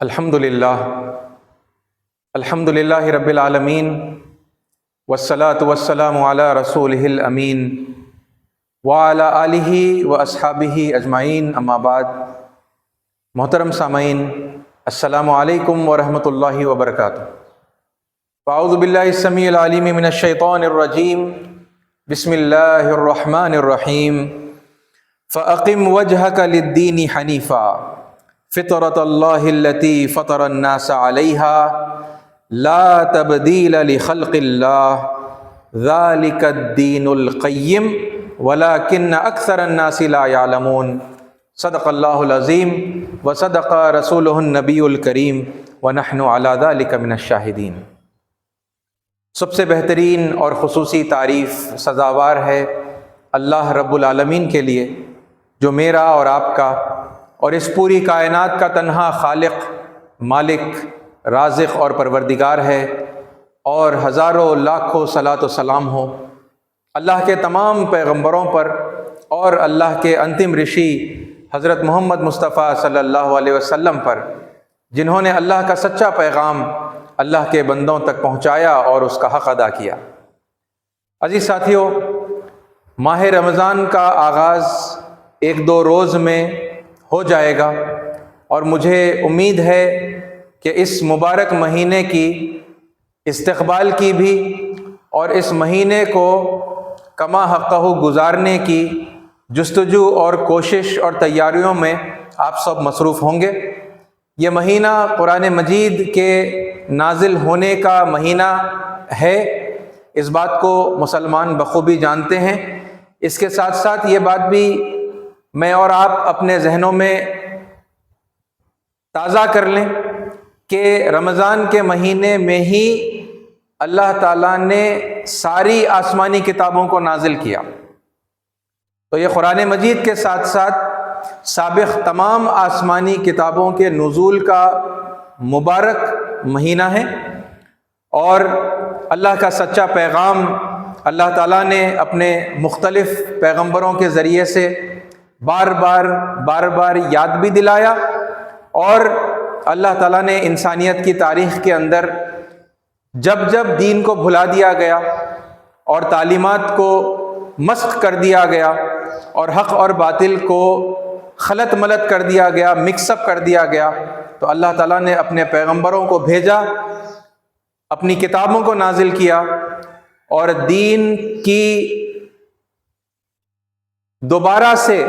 الحمد للہ رب العالمین والصلاة والسلام علی رسولہ الامین وعلی آلہ واصحابہ اجمعین، اما بعد۔ محترم سامعین، السلام علیکم ورحمۃ اللہ وبرکاتہ۔ اعوذ باللہ السمیع العلیم من الشیطان الرجیم، بسم اللہ الرحمن الرحیم۔ فأقم وجهك للدین حنیفا فطرۃ اللہ التی فطر الناس علیہا لا تبدیل لخلق اللہ ذلک الدین القیم ولکن اکثر الناس لا یعلمون۔ صدق اللہ العظیم وصدق رسولہ النبی الکریم ونحن علی ذلک من الشاہدین۔ سب سے بہترین اور خصوصی تعریف سزاوار ہے اللہ رب العالمین کے لیے، جو میرا اور آپ کا اور اس پوری کائنات کا تنہا خالق، مالک، رازق اور پروردگار ہے، اور ہزاروں لاکھوں صلاۃ و سلام ہو اللہ کے تمام پیغمبروں پر اور اللہ کے انتم رشی حضرت محمد مصطفیٰ صلی اللہ علیہ وسلم پر، جنہوں نے اللہ کا سچا پیغام اللہ کے بندوں تک پہنچایا اور اس کا حق ادا کیا۔ عزیز ساتھیوں، ماہ رمضان کا آغاز ایک دو روز میں ہو جائے گا، اور مجھے امید ہے کہ اس مبارک مہینے کی استقبال کی بھی اور اس مہینے کو کما حقہ گزارنے کی جستجو اور کوشش اور تیاریوں میں آپ سب مصروف ہوں گے۔ یہ مہینہ قرآن مجید کے نازل ہونے کا مہینہ ہے، اس بات کو مسلمان بخوبی جانتے ہیں۔ اس کے ساتھ ساتھ یہ بات بھی میں اور آپ اپنے ذہنوں میں تازہ کر لیں کہ رمضان کے مہینے میں ہی اللہ تعالیٰ نے ساری آسمانی کتابوں کو نازل کیا، تو یہ قرآن مجید کے ساتھ ساتھ سابق تمام آسمانی کتابوں کے نزول کا مبارک مہینہ ہے، اور اللہ کا سچا پیغام اللہ تعالیٰ نے اپنے مختلف پیغمبروں کے ذریعے سے بار بار یاد بھی دلایا، اور اللہ تعالیٰ نے انسانیت کی تاریخ کے اندر جب دین کو بھلا دیا گیا اور تعلیمات کو مسخ کر دیا گیا اور حق اور باطل کو خلط ملط کر دیا گیا، مکس اپ کر دیا گیا، تو اللہ تعالیٰ نے اپنے پیغمبروں کو بھیجا، اپنی کتابوں کو نازل کیا، اور دین کی دوبارہ سے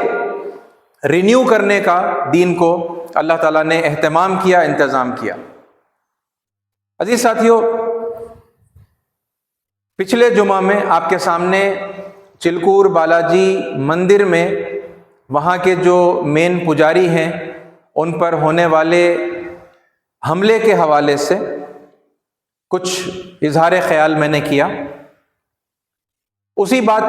رینیو کرنے کا دین کو اللہ تعالیٰ نے اہتمام کیا، انتظام کیا۔ عزیز ساتھیوں، پچھلے جمعہ میں آپ کے سامنے چلکور بالاجی مندر میں وہاں کے جو مین پجاری ہیں ان پر ہونے والے حملے کے حوالے سے کچھ اظہار خیال میں نے کیا۔ اسی بات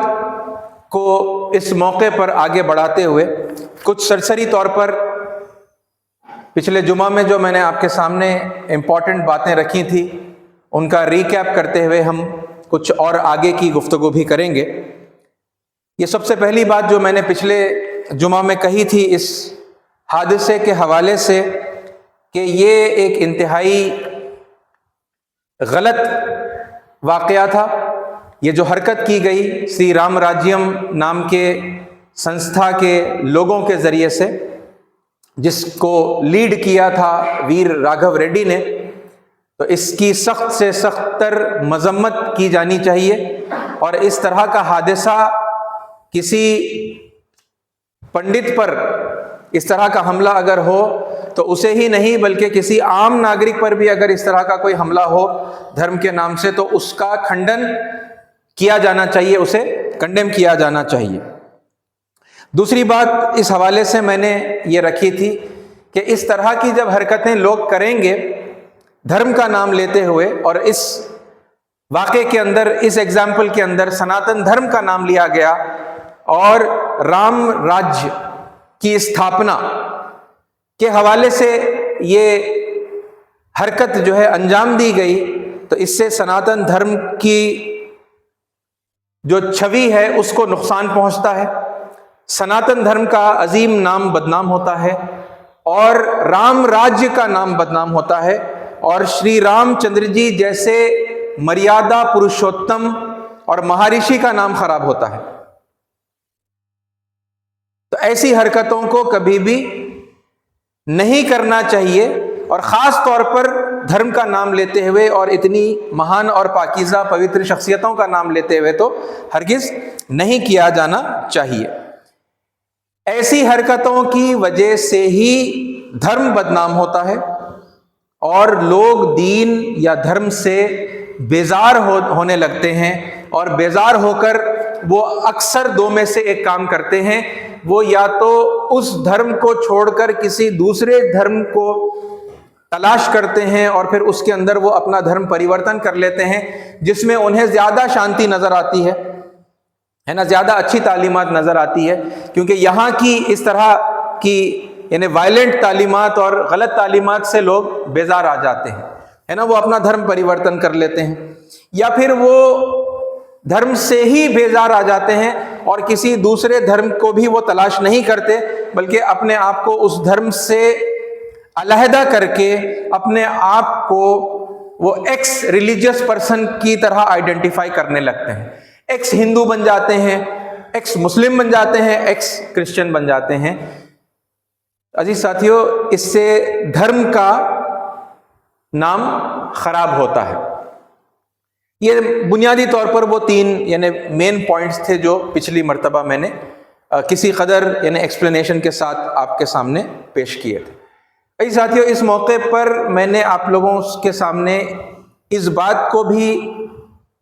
کو اس موقع پر آگے بڑھاتے ہوئے کچھ سرسری طور پر پچھلے جمعہ میں جو میں نے آپ کے سامنے امپورٹنٹ باتیں رکھی تھیں ان کا ریکیپ کرتے ہوئے ہم کچھ اور آگے کی گفتگو بھی کریں گے۔ یہ سب سے پہلی بات جو میں نے پچھلے جمعہ میں کہی تھی اس حادثے کے حوالے سے، کہ یہ ایک انتہائی غلط واقعہ تھا۔ یہ جو حرکت کی گئی سری رام راجیم نام کے سنستھا کے لوگوں کے ذریعے سے، جس کو لیڈ کیا تھا ویر راگھو ریڈی نے، تو اس کی سخت سے سخت تر مذمت کی جانی چاہیے، اور اس طرح کا حادثہ کسی پنڈت پر اس طرح کا حملہ اگر ہو تو اسے ہی نہیں بلکہ کسی عام ناگرک پر بھی اگر اس طرح کا کوئی حملہ ہو دھرم کے نام سے، تو اس کا کھنڈن کیا جانا چاہیے، اسے کنڈیم کیا جانا چاہیے۔ دوسری بات اس حوالے سے میں نے یہ رکھی تھی کہ اس طرح کی جب حرکتیں لوگ کریں گے دھرم کا نام لیتے ہوئے، اور اس واقعے کے اندر، اس ایگزامپل کے اندر سناتن دھرم کا نام لیا گیا اور رام راجیہ کی استھاپنا کے حوالے سے یہ حرکت جو ہے انجام دی گئی، تو اس سے سناتن دھرم کی جو چھوی ہے اس کو نقصان پہنچتا ہے، سناتن دھرم کا عظیم نام بدنام ہوتا ہے، اور رام راجیہ کا نام بدنام ہوتا ہے، اور شری رام چندر جی جیسے مریادا پروشوتم اور مہارشی کا نام خراب ہوتا ہے۔ تو ایسی حرکتوں کو کبھی بھی نہیں کرنا چاہیے، اور خاص طور پر دھرم کا نام لیتے ہوئے اور اتنی مہان اور پاکیزہ پوتر شخصیتوں کا نام لیتے ہوئے تو ہرگز نہیں کیا جانا چاہیے۔ ایسی حرکتوں کی وجہ سے ہی دھرم بدنام ہوتا ہے، اور لوگ دین یا دھرم سے بیزار ہونے لگتے ہیں، اور بیزار ہو کر وہ اکثر دو میں سے ایک کام کرتے ہیں، وہ یا تو اس دھرم کو چھوڑ کر کسی دوسرے دھرم کو تلاش کرتے ہیں اور پھر اس کے اندر وہ اپنا دھرم پریورتن کر لیتے ہیں، جس میں انہیں زیادہ شانتی نظر آتی ہے نا، زیادہ اچھی تعلیمات نظر آتی ہے، کیونکہ یہاں کی اس طرح کی یعنی وائلنٹ تعلیمات اور غلط تعلیمات سے لوگ بیزار آ جاتے ہیں، ہے نا، وہ اپنا دھرم پریورتن کر لیتے ہیں، یا پھر وہ دھرم سے ہی بیزار آ جاتے ہیں اور کسی دوسرے دھرم کو بھی وہ تلاش نہیں کرتے، بلکہ اپنے آپ کو اس دھرم سے علیحدہ کر کے اپنے آپ کو وہ ایکس ریلیجیس پرسن کی طرح آئیڈینٹیفائی کرنے لگتے ہیں، ایکس ہندو بن جاتے ہیں، ایکس مسلم بن جاتے ہیں، ایکس کرسچن بن جاتے ہیں۔ عزیز ساتھیو، اس سے دھرم کا نام خراب ہوتا ہے۔ یہ بنیادی طور پر وہ تین یعنی مین پوائنٹس تھے جو پچھلی مرتبہ میں نے کسی قدر یعنی ایکسپلینیشن کے ساتھ آپ کے سامنے پیش کیے تھے۔ عزیز ساتھیو، اس موقع پر میں نے آپ لوگوں کے سامنے اس بات کو بھی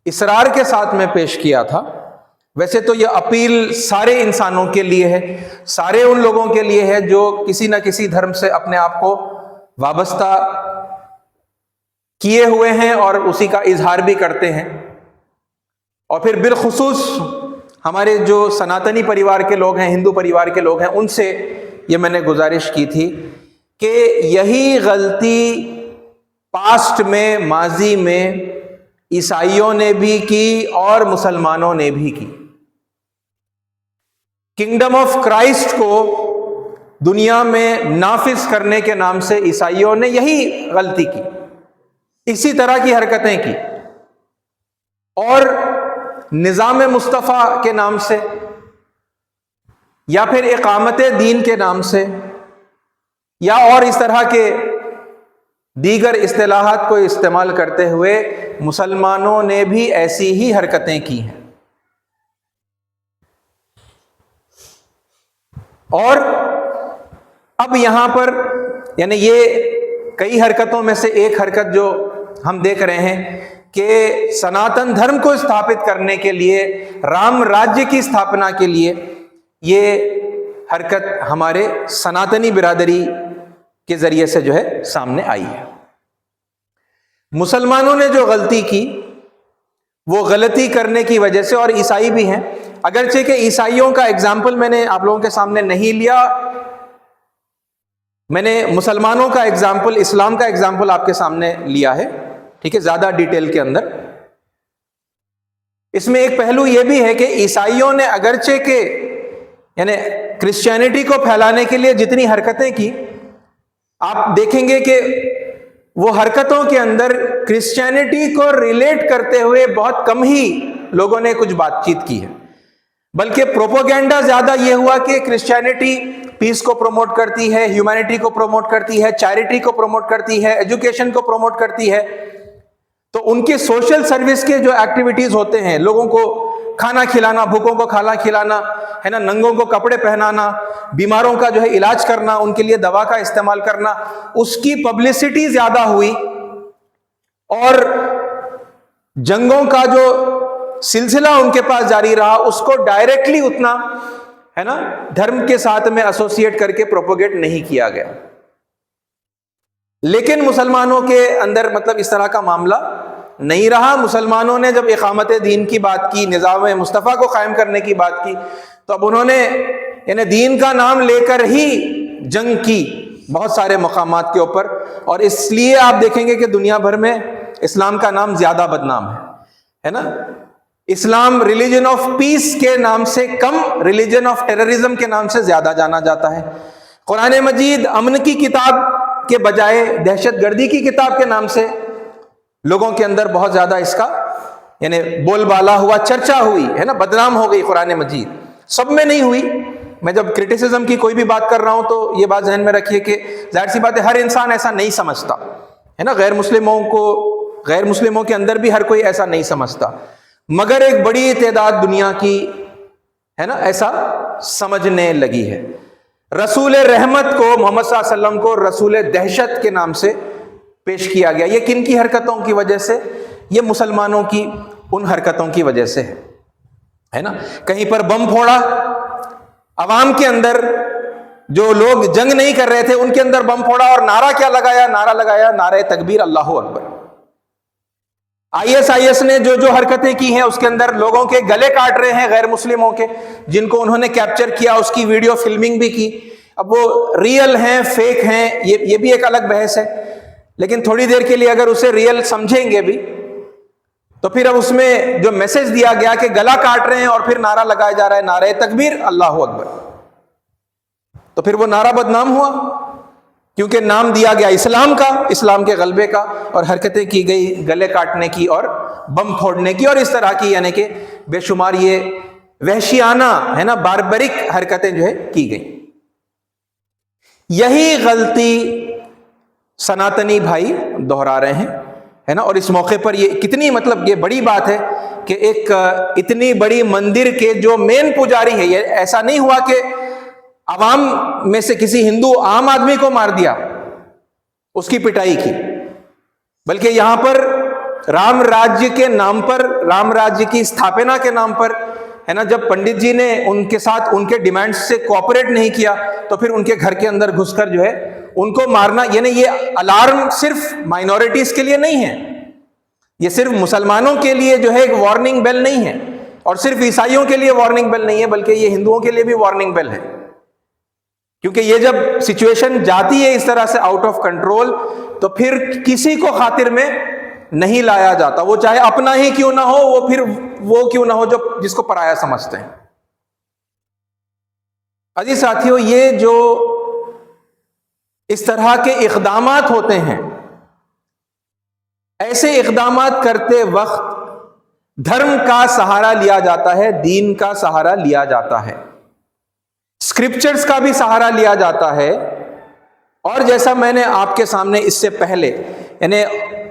اصرار کے ساتھ میں پیش کیا تھا، ویسے تو یہ اپیل سارے انسانوں کے لیے ہے، سارے ان لوگوں کے لیے ہے جو کسی نہ کسی دھرم سے اپنے آپ کو وابستہ کیے ہوئے ہیں اور اسی کا اظہار بھی کرتے ہیں، اور پھر بالخصوص ہمارے جو سناتنی پریوار کے لوگ ہیں، ہندو پریوار کے لوگ ہیں، ان سے یہ میں نے گزارش کی تھی کہ یہی غلطی پاسٹ میں، ماضی میں عیسائیوں نے بھی کی اور مسلمانوں نے بھی کی۔ کنگڈم آف کرائسٹ کو دنیا میں نافذ کرنے کے نام سے عیسائیوں نے یہی غلطی کی، اسی طرح کی حرکتیں کی، اور نظام مصطفیٰ کے نام سے یا پھر اقامت دین کے نام سے یا اور اس طرح کے دیگر اصطلاحات کو استعمال کرتے ہوئے مسلمانوں نے بھی ایسی ہی حرکتیں کی ہیں۔ اور اب یہاں پر یعنی یہ کئی حرکتوں میں سے ایک حرکت جو ہم دیکھ رہے ہیں کہ سناتن دھرم کو استھاپت کرنے کے لیے، رام راجیہ کی استھاپنا کے لیے یہ حرکت ہمارے سناتنی برادری کے ذریعے سے جو ہے سامنے آئی ہے۔ مسلمانوں نے جو غلطی کی وہ غلطی کرنے کی وجہ سے، اور عیسائی بھی ہیں، اگرچہ کہ عیسائیوں کا اگزامپل میں نے آپ لوگوں کے سامنے نہیں لیا، میں نے مسلمانوں کا اگزامپل، اسلام کا اگزامپل آپ کے سامنے لیا ہے، ٹھیک ہے، زیادہ ڈیٹیل کے اندر۔ اس میں ایک پہلو یہ بھی ہے کہ عیسائیوں نے اگرچہ کہ یعنی کرسچینٹی کو پھیلانے کے لیے جتنی حرکتیں کی، آپ دیکھیں گے کہ وہ حرکتوں کے اندر کرسچینٹی کو ریلیٹ کرتے ہوئے بہت کم ہی لوگوں نے کچھ بات چیت کی ہے، بلکہ پروپوگینڈا زیادہ یہ ہوا کہ کرسچینٹی پیس کو پروموٹ کرتی ہے، ہیومینٹی کو پروموٹ کرتی ہے، چیریٹی کو پروموٹ کرتی ہے، ایجوکیشن کو پروموٹ کرتی ہے۔ تو ان کی سوشل سروس کے جو ایکٹیویٹیز ہوتے ہیں، لوگوں کو کھانا کھلانا، بھوکوں کو کھانا کھلانا ہے نا، ننگوں کو کپڑے پہنانا، بیماروں کا جو ہے علاج کرنا، ان کے لیے دوا کا استعمال کرنا، اس کی پبلسٹی زیادہ ہوئی، اور جنگوں کا جو سلسلہ ان کے پاس جاری رہا اس کو ڈائریکٹلی اتنا ہے نا دھرم کے ساتھ میں ایسوسیٹ کر کے پروپوگیٹ نہیں کیا گیا۔ لیکن مسلمانوں کے اندر مطلب اس طرح کا معاملہ نہیں رہا۔ مسلمانوں نے جب اقامت دین کی بات کی، نظام مصطفیٰ کو قائم کرنے کی بات کی، تو اب انہوں نے یعنی دین کا نام لے کر ہی جنگ کی بہت سارے مقامات کے اوپر، اور اس لیے آپ دیکھیں گے کہ دنیا بھر میں اسلام کا نام زیادہ بدنام ہے نا۔ اسلام ریلیجن آف پیس کے نام سے کم ریلیجن آف ٹیررزم کے نام سے زیادہ جانا جاتا ہے۔ قرآن مجید امن کی کتاب کے بجائے دہشت گردی کی کتاب کے نام سے لوگوں کے اندر بہت زیادہ اس کا یعنی بول بالا ہوا، چرچا ہوئی ہے نا، بدنام ہو گئی قرآن مجید. سب میں نہیں ہوئی. میں جب کرٹیسزم کی کوئی بھی بات کر رہا ہوں تو یہ بات ذہن میں رکھیے کہ ظاہر سی بات ہے ہر انسان ایسا نہیں سمجھتا ہے نا، غیر مسلموں کے اندر بھی ہر کوئی ایسا نہیں سمجھتا، مگر ایک بڑی تعداد دنیا کی ہے نا ایسا سمجھنے لگی ہے. رسول رحمت کو، محمد صلی اللہ علیہ وسلم کو رسول دہشت کے نام سے پیش کیا گیا. یہ کن کی حرکتوں کی وجہ سے؟ یہ مسلمانوں کی ان حرکتوں کی وجہ سے ہے نا. کہیں پر بم پھوڑا، عوام کے اندر جو لوگ جنگ نہیں کر رہے تھے ان کے اندر بم پھوڑا، اور نعرہ کیا لگایا؟ نعرہ لگایا نعرہ تکبیر، اللہ اکبر. آئی ایس نے جو حرکتیں کی ہیں اس کے اندر لوگوں کے گلے کاٹ رہے ہیں غیر مسلموں کے، جن کو انہوں نے کیپچر کیا، اس کی ویڈیو فلمنگ بھی کی. اب وہ ریئل ہیں فیک ہیں یہ بھی ایک الگ بحث ہے، لیکن تھوڑی دیر کے لیے اگر اسے ریئل سمجھیں گے بھی تو پھر اب اس میں جو میسج دیا گیا کہ گلا کاٹ رہے ہیں اور پھر نعرہ لگایا جا رہا ہے نعرہ تکبیر، اللہ اکبر، تو پھر وہ نعرہ بدنام ہوا کیونکہ نام دیا گیا اسلام کا، اسلام کے غلبے کا، اور حرکتیں کی گئی گلے کاٹنے کی اور بم پھوڑنے کی اور اس طرح کی، یعنی کہ بے شمار یہ وحشیانہ ہے نا باربرک حرکتیں جو ہے کی گئی. یہی غلطی سناتنی بھائی دہرا رہے ہیں ہے نا. اور اس موقع پر یہ کتنی مطلب یہ بڑی بات ہے کہ ایک اتنی بڑی مندر کے جو مین پجاری ہے، یہ ایسا نہیں ہوا کہ عوام میں سے کسی ہندو عام آدمی کو مار دیا، اس کی پٹائی کی، بلکہ یہاں پر رام راجیہ کے نام پر، رام راجیہ کی استھاپنا کے نام پر ہے نا، جب پنڈت جی نے ان کے ساتھ ان کے ڈیمانڈ سے کوآپریٹ نہیں کیا تو پھر ان کے گھر کے اندر گھس کر جو ہے ان کو مارنا. یعنی یہ الارم صرف مائنورٹیز کے لیے نہیں ہے، یہ صرف مسلمانوں کے لیے جو ہے ایک وارننگ بیل نہیں ہے، اور صرف عیسائیوں کے لیے وارننگ بیل نہیں ہے، بلکہ یہ ہندوؤں کے لیے بھی وارننگ بیل ہے. کیونکہ یہ جب سچویشن جاتی ہے اس طرح سے آؤٹ آف کنٹرول تو پھر کسی کو خاطر میں نہیں لایا جاتا، وہ چاہے اپنا ہی کیوں نہ ہو، وہ پھر وہ کیوں نہ ہو جو جس کو پرایا سمجھتے ہیں. عزیز ساتھیو، یہ جو اس طرح کے اقدامات ہوتے ہیں، ایسے اقدامات کرتے وقت دھرم کا سہارا لیا جاتا ہے، دین کا سہارا لیا جاتا ہے، اسکرپچرز کا بھی سہارا لیا جاتا ہے. اور جیسا میں نے آپ کے سامنے اس سے پہلے یعنی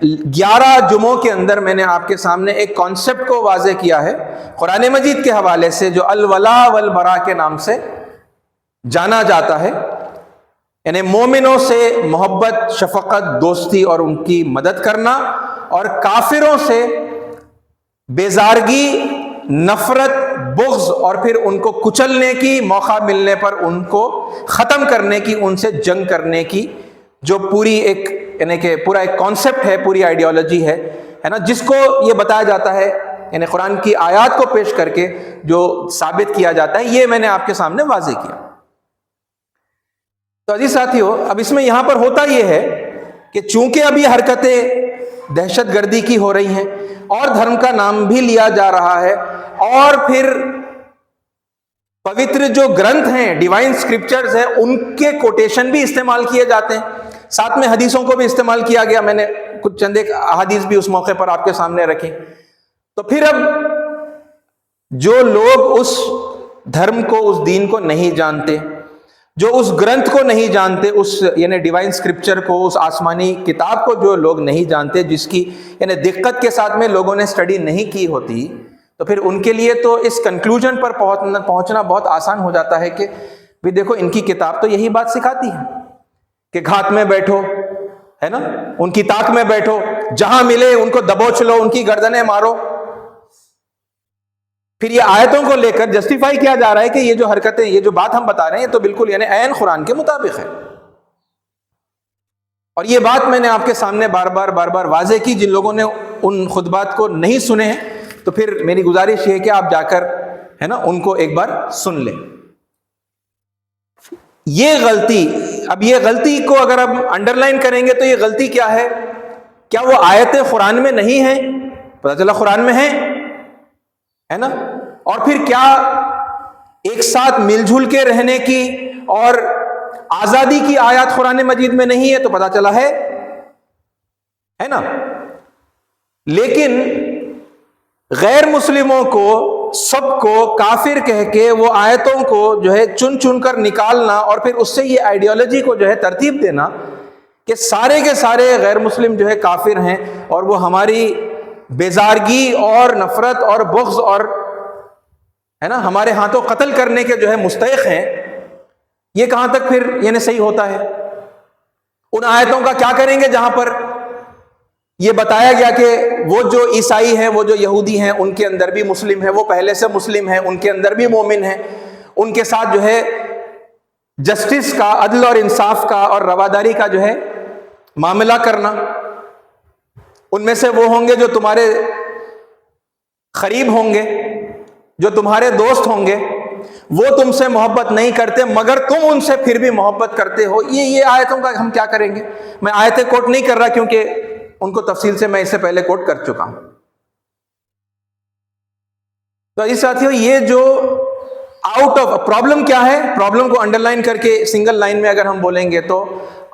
11 جمعوں کے اندر میں نے آپ کے سامنے ایک کانسیپٹ کو واضح کیا ہے قرآن مجید کے حوالے سے، جو الولا والبرا کے نام سے جانا جاتا ہے، یعنی مومنوں سے محبت، شفقت، دوستی اور ان کی مدد کرنا، اور کافروں سے بیزارگی، نفرت، بغض، اور پھر ان کو کچلنے کی، موقع ملنے پر ان کو ختم کرنے کی، ان سے جنگ کرنے کی جو پوری ایک یعنی کہ پورا ایک کانسیپٹ ہے، پوری آئیڈیالوجی ہے نا، جس کو یہ بتایا جاتا ہے یعنی قرآن کی آیات کو پیش کر کے جو ثابت کیا جاتا ہے، یہ میں نے آپ کے سامنے واضح کیا. تو عزیز ساتھیو، اب اس میں یہاں پر ہوتا یہ ہے کہ چونکہ اب یہ حرکتیں دہشت گردی کی ہو رہی ہیں اور دھرم کا نام بھی لیا جا رہا ہے، اور پھر پوتر جو گرنتھ ہیں، ڈیوائن اسکرپچرز ہیں، ان کے کوٹیشن بھی استعمال کیے جاتے ہیں، ساتھ میں حدیثوں کو بھی استعمال کیا گیا. میں نے کچھ چند ایک احادیث بھی اس موقع پر آپ کے سامنے رکھی. تو پھر اب جو لوگ اس دھرم کو، اس دین کو نہیں جانتے، جو اس گرنتھ کو نہیں جانتے، اس یعنی ڈیوائن اسکرپچر کو، اس آسمانی کتاب کو جو لوگ نہیں جانتے، جس کی یعنی دقت کے ساتھ میں لوگوں نے اسٹڈی نہیں کی ہوتی، تو پھر ان کے لیے تو اس کنکلوژن پر پہنچنا بہت آسان ہو جاتا ہے کہ بھی دیکھو ان کی کتاب تو یہی بات سکھاتی ہے کہ گھات میں بیٹھو ہے نا، ان کی طاق میں بیٹھو، جہاں ملے ان کو دبوچ لو، ان کی گردنیں مارو. پھر یہ آیتوں کو لے کر جسٹیفائی کیا جا رہا ہے کہ یہ جو حرکتیں، یہ جو بات ہم بتا رہے ہیں، تو بالکل یعنی عین قرآن کے مطابق ہے. اور یہ بات میں نے آپ کے سامنے بار بار واضح کی. جن لوگوں نے ان خطبات کو نہیں سنے ہیں تو پھر میری گزارش یہ ہے کہ آپ جا کر ہے نا ان کو ایک بار سن لیں. یہ غلطی، اب یہ غلطی کو اگر ہم انڈر لائن کریں گے تو یہ غلطی کیا ہے؟ کیا وہ آیتیں قرآن میں نہیں ہیں؟ پتہ چلا قرآن میں ہیں ہے نا. اور پھر کیا ایک ساتھ مل جل کے رہنے کی اور آزادی کی آیات قرآن مجید میں نہیں ہے تو پتا چلا ہے نا. لیکن غیر مسلموں کو سب کو کافر کہہ کے وہ آیتوں کو جو ہے چن چن کر نکالنا اور پھر اس سے یہ آئیڈیالوجی کو جو ہے ترتیب دینا کہ سارے کے سارے غیر مسلم جو ہے کافر ہیں اور وہ ہماری بیزارگی اور نفرت اور بغض اور ہے نا ہمارے ہاتھوں قتل کرنے کے جو ہے مستحق ہیں. یہ کہاں تک پھر یعنی صحیح ہوتا ہے؟ ان آیتوں کا کیا کریں گے جہاں پر یہ بتایا گیا کہ وہ جو عیسائی ہیں، وہ جو یہودی ہیں، ان کے اندر بھی مسلم ہیں، وہ پہلے سے مسلم ہیں، ان کے اندر بھی مومن ہیں، ان کے ساتھ جو ہے جسٹس کا، عدل اور انصاف کا اور رواداری کا جو ہے معاملہ کرنا. ان میں سے وہ ہوں گے جو تمہارے قریب ہوں گے، جو تمہارے دوست ہوں گے، وہ تم سے محبت نہیں کرتے مگر تم ان سے پھر بھی محبت کرتے ہو. یہ آیتوں کا ہم کیا کریں گے؟ میں آیتیں کوٹ نہیں کر رہا کیونکہ ان کو تفصیل سے میں اس سے پہلے کوٹ کر چکا ہوں. تو اس ساتھیوں یہ جو آؤٹ آف پرابلم کیا ہے، پرابلم کو انڈر لائن کر کے سنگل لائن میں اگر ہم بولیں گے تو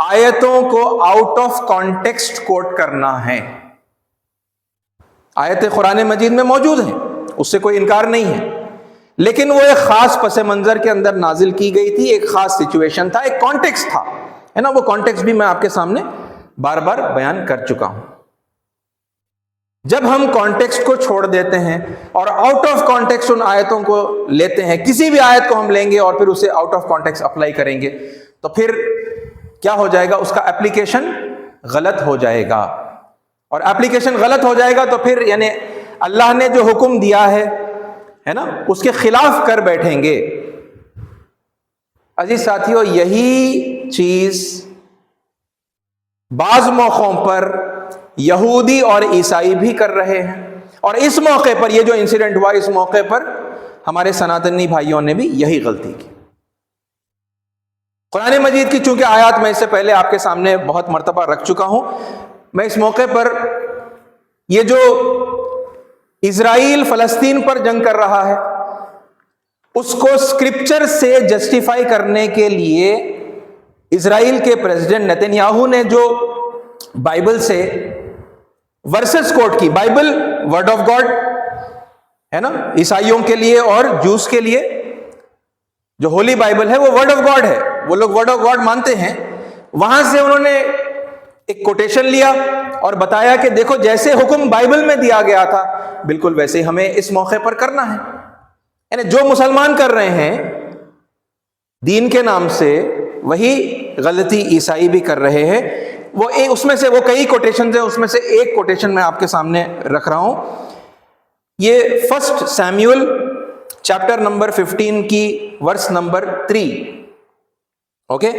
آیتوں کو آؤٹ آف کانٹیکسٹ کوٹ کرنا ہے. آیتیں قرآن مجید میں موجود ہیں، اس سے کوئی انکار نہیں ہے، لیکن وہ ایک خاص پس منظر کے اندر نازل کی گئی تھی، ایک خاص سچویشن تھا، ایک کانٹیکسٹ تھا، ہے نا. وہ کانٹیکسٹ بھی میں آپ کے سامنے بار بار بیان کر چکا ہوں. جب ہم کانٹیکسٹ کو چھوڑ دیتے ہیں اور آؤٹ آف کانٹیکسٹ ان آیتوں کو لیتے ہیں، کسی بھی آیت کو ہم لیں گے اور پھر اسے آؤٹ آف کانٹیکسٹ اپلائی کریں گے تو پھر کیا ہو جائے گا؟ اس کا اپلیکیشن غلط ہو جائے گا. اور اپلیکیشن غلط ہو جائے گا تو پھر یعنی اللہ نے جو حکم دیا ہے نا، اس کے خلاف کر بیٹھیں گے. عزیز ساتھیو، یہی چیز بعض موقعوں پر یہودی اور عیسائی بھی کر رہے ہیں، اور اس موقع پر یہ جو انسیڈنٹ ہوا، اس موقع پر ہمارے سناتنی بھائیوں نے بھی یہی غلطی کی. قرآن مجید کی چونکہ آیات میں اس سے پہلے آپ کے سامنے بہت مرتبہ رکھ چکا ہوں، میں اس موقع پر یہ جو اسرائیل فلسطین پر جنگ کر رہا ہے اس کو اسکرپچر سے جسٹیفائی کرنے کے لیے اسرائیل کے پریزیڈنٹ نتن یاہو نے جو بائبل سے ورسز کوٹ کی، بائبل ورڈ آف گاڈ ہے نا، عیسائیوں کے لیے اور جوز کے لیے جو ہولی بائبل ہے وہ ورڈ آف گاڈ ہے، وہ لوگ ورڈ آف گاڈ مانتے ہیں. وہاں سے انہوں نے ایک کوٹیشن لیا اور بتایا کہ دیکھو جیسے حکم بائبل میں دیا گیا تھا بالکل ویسے ہی ہمیں اس موقع پر کرنا ہے. یعنی جو مسلمان کر رہے ہیں دین کے نام سے وہی غلطی عیسائی بھی کر رہے ہیں. وہ اس میں سے وہ کئی کوٹیشنز ہیں، اس میں سے ایک کوٹیشن میں آپ کے سامنے رکھ رہا ہوں. یہ فرسٹ سیموئل چیپٹر نمبر 15 کی ورس نمبر 3. اوکے،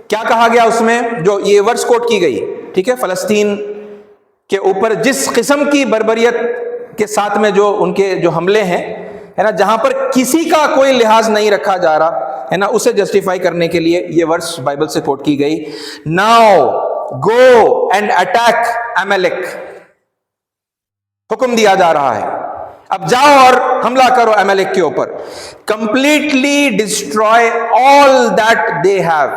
کیا کہا گیا اس میں؟ جو یہ ورس کوٹ کی گئی، ٹھیک ہے، فلسطین کے اوپر جس قسم کی بربریت کے ساتھ میں جو ان کے جو حملے ہیں ہے نا، جہاں پر کسی کا کوئی لحاظ نہیں رکھا جا رہا ہے نا، اسے جسٹیفائی کرنے کے لیے یہ ورس بائبل سے کوٹ کی گئی. ناؤ گو اینڈ اٹیک ایملیک، حکم دیا جا رہا ہے اب جاؤ اور حملہ کرو ایملیک کے اوپر. Completely destroy all that they have,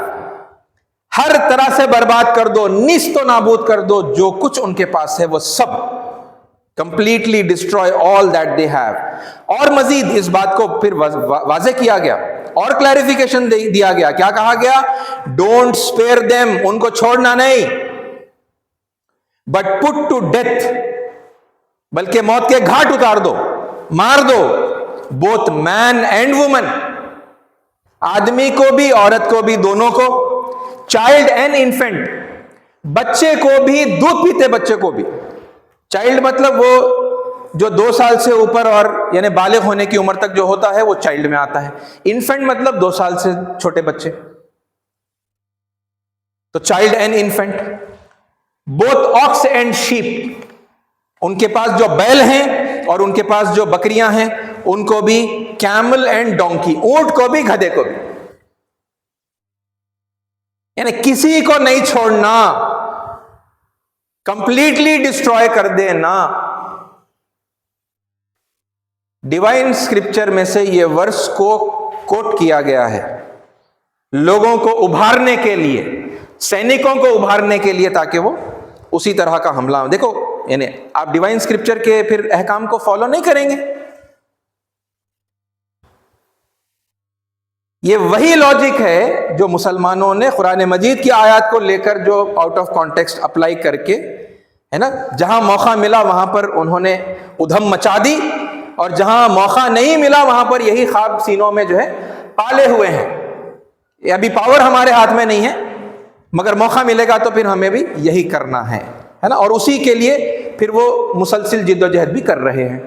ہر طرح سے برباد کر دو، نیست و نابود کر دو جو کچھ ان کے پاس ہے وہ سب. Completely destroy all that they have. اور مزید اس بات کو پھر واضح کیا گیا اور کلیریفیکیشن دیا گیا. کیا کہا گیا؟ ڈونٹ اسپیئر دیم، ان کو چھوڑنا نہیں، بٹ پٹ ٹو ڈیتھ، بلکہ موت کے گھاٹ اتار دو، مار دو. بوتھ مین اینڈ وومن، آدمی کو بھی عورت کو بھی، دونوں کو. چائلڈ اینڈ انفینٹ، بچے کو بھی، دودھ پیتے بچے کو بھی. چائلڈ مطلب وہ جو 2 سال سے اوپر اور یعنی بالغ ہونے کی عمر تک جو ہوتا ہے وہ چائلڈ میں آتا ہے. انفینٹ مطلب 2 سال سے چھوٹے بچے. تو child and infant. Both ox and sheep, ان کے پاس جو بیل ہیں اور ان کے پاس جو بکریاں ہیں ان کو بھی. کیمل اینڈ ڈونکی، اونٹ کو بھی گدھے کو بھی. یعنی کسی کو نہیں چھوڑنا، کمپلیٹلی ڈسٹروائے کر دینا. ڈیوائن اسکرپچر میں سے یہ ورس کو کوٹ کیا گیا ہے. لوگوں کو ابھارنے کے لیے، سینکوں کو ابھارنے کے لیے، تاکہ وہ اسی طرح کا حملہ. دیکھو یعنی آپ ڈیوائن اسکرپچر کے پھر احکام کو فالو نہیں کریں گے. یہ وہی لاجک ہے جو مسلمانوں نے قرآن مجید کی آیات کو لے کر جو آؤٹ آف کانٹیکسٹ اپلائی کر کے، ہے نا، جہاں موقع ملا وہاں پر انہوں نے ادھم مچا دی، اور جہاں موقع نہیں ملا وہاں پر یہی خواب سینوں میں جو ہے پالے ہوئے ہیں. یہ ابھی پاور ہمارے ہاتھ میں نہیں ہے، مگر موقع ملے گا تو پھر ہمیں بھی یہی کرنا ہے نا. اور اسی کے لیے پھر وہ مسلسل جد و جہد بھی کر رہے ہیں.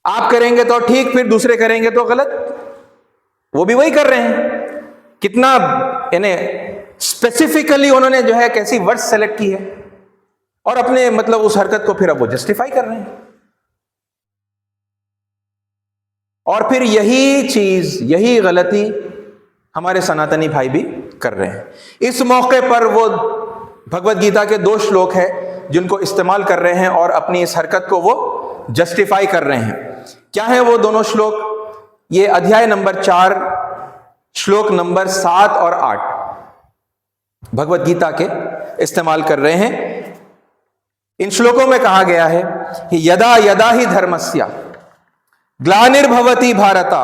آپ کریں گے تو ٹھیک، پھر دوسرے کریں گے تو غلط. وہ بھی وہی کر رہے ہیں. کتنا یعنی اسپیسیفکلی انہوں نے جو ہے کیسی ورڈ سیلیکٹ کی ہے، اور اپنے مطلب اس حرکت کو پھر اب وہ جسٹیفائی کر رہے ہیں. اور پھر یہی چیز، یہی غلطی ہمارے سناتنی بھائی بھی کر رہے ہیں. اس موقع پر وہ بھگوت گیتا کے 2 شلوک ہیں جن کو استعمال کر رہے ہیں اور اپنی اس حرکت کو وہ جسٹیفائی کر رہے ہیں. کیا ہیں وہ دونوں شلوک؟ یہ ادھیائے نمبر 4 شلوک نمبر 7 اور 8 بھگوت گیتا کے استعمال کر رہے ہیں. ان شلوکوں میں کہا گیا ہے کہ یدا یدا ہی دھرمسیا گلانربھوتی بھارتا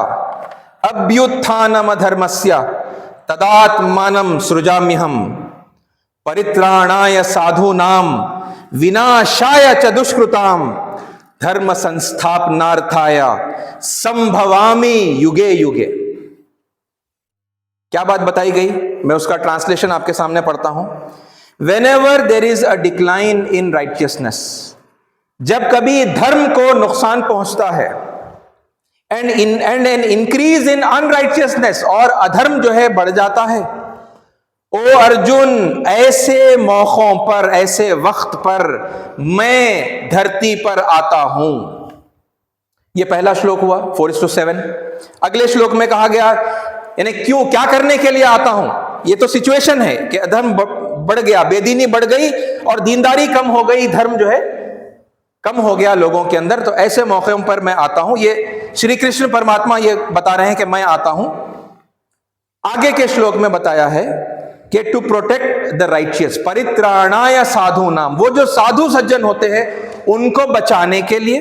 ابھیوتھانم ادھرمسیا تداتمانم سرجامیہم پریترانایا سادھونام وناشایا چ دشکرتام دھرم سنستھاپنارتھایا سمبھوامی یوگے یوگے. کیا بات بتائی گئی؟ میں اس کا ٹرانسلیشن آپ کے سامنے پڑھتا ہوں. Whenever there is a decline in righteousness، جب کبھی دھرم کو نقصان پہنچتا ہے، and an increase in unrighteousness، اور ادھرم جو ہے بڑھ جاتا ہے، او ارجن، ایسے موقعوں پر، ایسے وقت پر میں دھرتی پر آتا ہوں. یہ پہلا شلوک ہوا 4:7. اگلے شلوک میں کہا گیا یعنی کیوں، کیا کرنے کے لیے آتا ہوں. یہ تو سچویشن ہے کہ ادھرم بڑھ گیا، بے دینی بڑھ گئی اور دینداری کم ہو گئی، دھرم جو ہے کم ہو گیا لوگوں کے اندر، تو ایسے موقعوں پر میں آتا ہوں. یہ شری کرشن پرماتما یہ بتا رہے ہیں کہ میں آتا ہوں. آگے کے شلوک میں بتایا ہے کہ ٹو پروٹیکٹ دا رائچیس، پریترانایا سادھو نام، وہ جو سادھو سجن ہوتے ہیں ان کو بچانے کے لیے،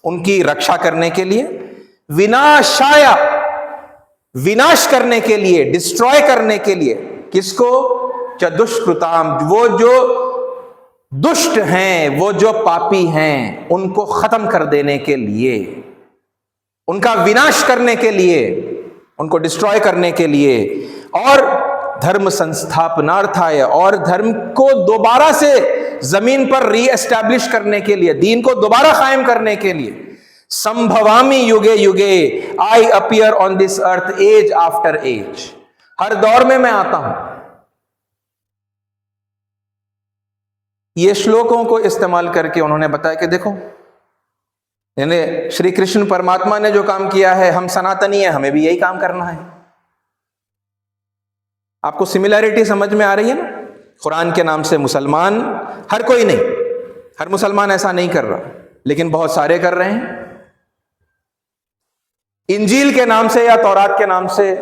ان کی رکشا کرنے کے لیے، وناشایا، وناش کرنے کے لیے، ڈسٹروائے کرنے کے لیے. کس کو؟ چدشکرتام، وہ جو دشٹ ہیں، وہ جو پاپی ہیں، ان کو ختم کر دینے کے لیے، ان کا وناش کرنے کے لیے، ان کو ڈسٹروائے کرنے کے لیے. اور دھرم سنستھاپنارتھایا، اور دھرم کو دوبارہ سے زمین پر ری اسٹیبلش کرنے کے لیے، دین کو دوبارہ قائم کرنے کے لیے. سمبھوامی یوگے یوگے، I appear on this earth age after age, ہر دور میں آتا ہوں. یہ شلوکوں کو استعمال کر کے انہوں نے بتایا کہ دیکھو، یعنی شری کرشن پرماتما نے جو کام کیا ہے، ہم سناتنی ہیں، ہمیں بھی یہی کام کرنا ہے. آپ کو سملیرٹی سمجھ میں آ رہی ہے نا؟ قرآن کے نام سے مسلمان، ہر کوئی نہیں، ہر مسلمان ایسا نہیں کر رہا، لیکن بہت سارے کر رہے ہیں. انجیل کے نام سے یا تورات کے نام سے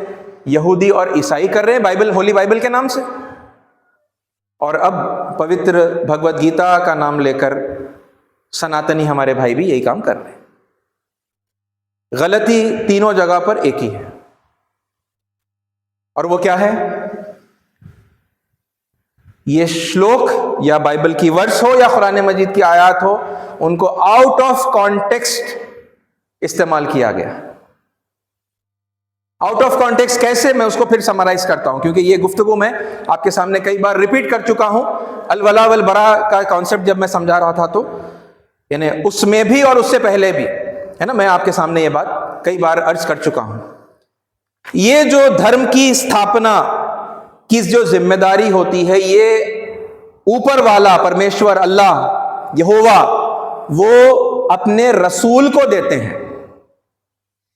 یہودی اور عیسائی کر رہے ہیں، بائبل، ہولی بائبل کے نام سے. اور اب پوتر بھگوت گیتا کا نام لے کر سناتنی ہمارے بھائی بھی یہی کام کر رہے ہیں. غلطی تینوں جگہ پر ایک ہی ہے، اور وہ کیا ہے؟ یہ شلوک یا بائبل کی ورس ہو یا قرآن مجید کی آیات ہو، ان کو آؤٹ آف کانٹیکسٹ استعمال کیا گیا. آؤٹ آف کانٹیکسٹ کیسے؟ میں اس کو پھر سمرائز کرتا ہوں، کیونکہ یہ گفتگو میں آپ کے سامنے کئی بار ریپیٹ کر چکا ہوں. الولا والبراء کا کانسیپٹ جب میں سمجھا رہا تھا تو یعنی اس میں بھی اور اس سے پہلے بھی، ہے نا، میں آپ کے سامنے یہ بات کئی بار عرض کر چکا ہوں. یہ جو دھرم کی استھاپنا کی جو ذمہ داری ہوتی ہے، یہ اوپر والا پرمیشور اللہ یہوہ وہ اپنے رسول کو دیتے ہیں.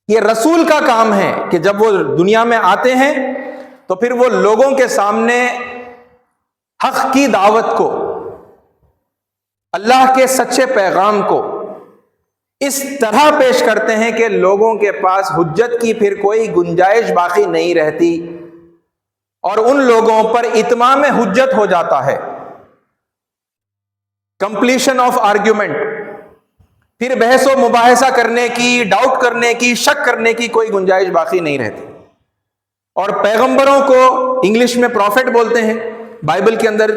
یہ رسول کا کام ہے کہ جب وہ دنیا میں آتے ہیں تو پھر وہ لوگوں کے سامنے حق کی دعوت کو، اللہ کے سچے پیغام کو اس طرح پیش کرتے ہیں کہ لوگوں کے پاس حجت کی پھر کوئی گنجائش باقی نہیں رہتی اور ان لوگوں پر اتمام حجت ہو جاتا ہے، کمپلیشن آف آرگیومنٹ، پھر بحث و مباحثہ کرنے کی، ڈاؤٹ کرنے کی، شک کرنے کی کوئی گنجائش باقی نہیں رہتی۔ اور پیغمبروں کو انگلش میں پروفٹ بولتے ہیں، بائبل کے اندر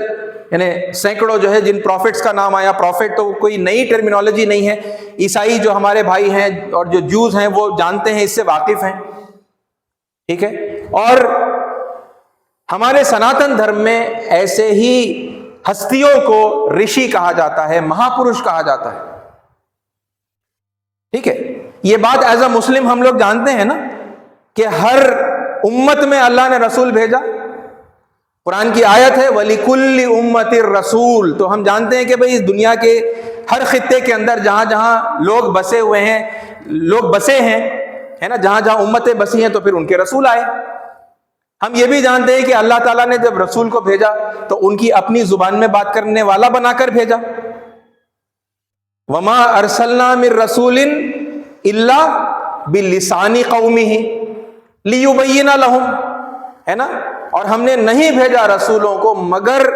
یعنی سینکڑوں جو ہے جن پروفٹس کا نام آیا، پروفٹ تو کوئی نئی ٹرمینالوجی نہیں ہے، عیسائی جو ہمارے بھائی ہیں اور جو جوز ہیں وہ جانتے ہیں، اس سے واقف ہیں، ٹھیک ہے۔ اور ہمارے سناتن دھرم میں ایسے ہی ہستیوں کو رشی کہا جاتا ہے، مہاپروش کہا جاتا ہے، ٹھیک ہے۔ یہ بات ایز اے مسلم ہم لوگ جانتے ہیں نا کہ ہر امت میں اللہ نے رسول بھیجا، قرآن کی آیت ہے وَلِكُلِّ أُمَّةٍ رَسُولٌ، تو ہم جانتے ہیں کہ بھئی اس دنیا کے ہر خطے کے اندر جہاں جہاں لوگ بسے ہوئے ہیں، لوگ بسے ہیں، ہے نا، جہاں جہاں امتیں بسی ہیں تو پھر ان کے رسول آئے۔ ہم یہ بھی جانتے ہیں کہ اللہ تعالیٰ نے جب رسول کو بھیجا تو ان کی اپنی زبان میں بات کرنے والا بنا کر بھیجا، وَمَا أَرْسَلْنَا مِن رَسُولٍ إِلَّا بِلِسَانِ قَوْمِهِ لِيُبَيِّنَ لَهُمْ، ہے نا، اور ہم نے نہیں بھیجا رسولوں کو مگر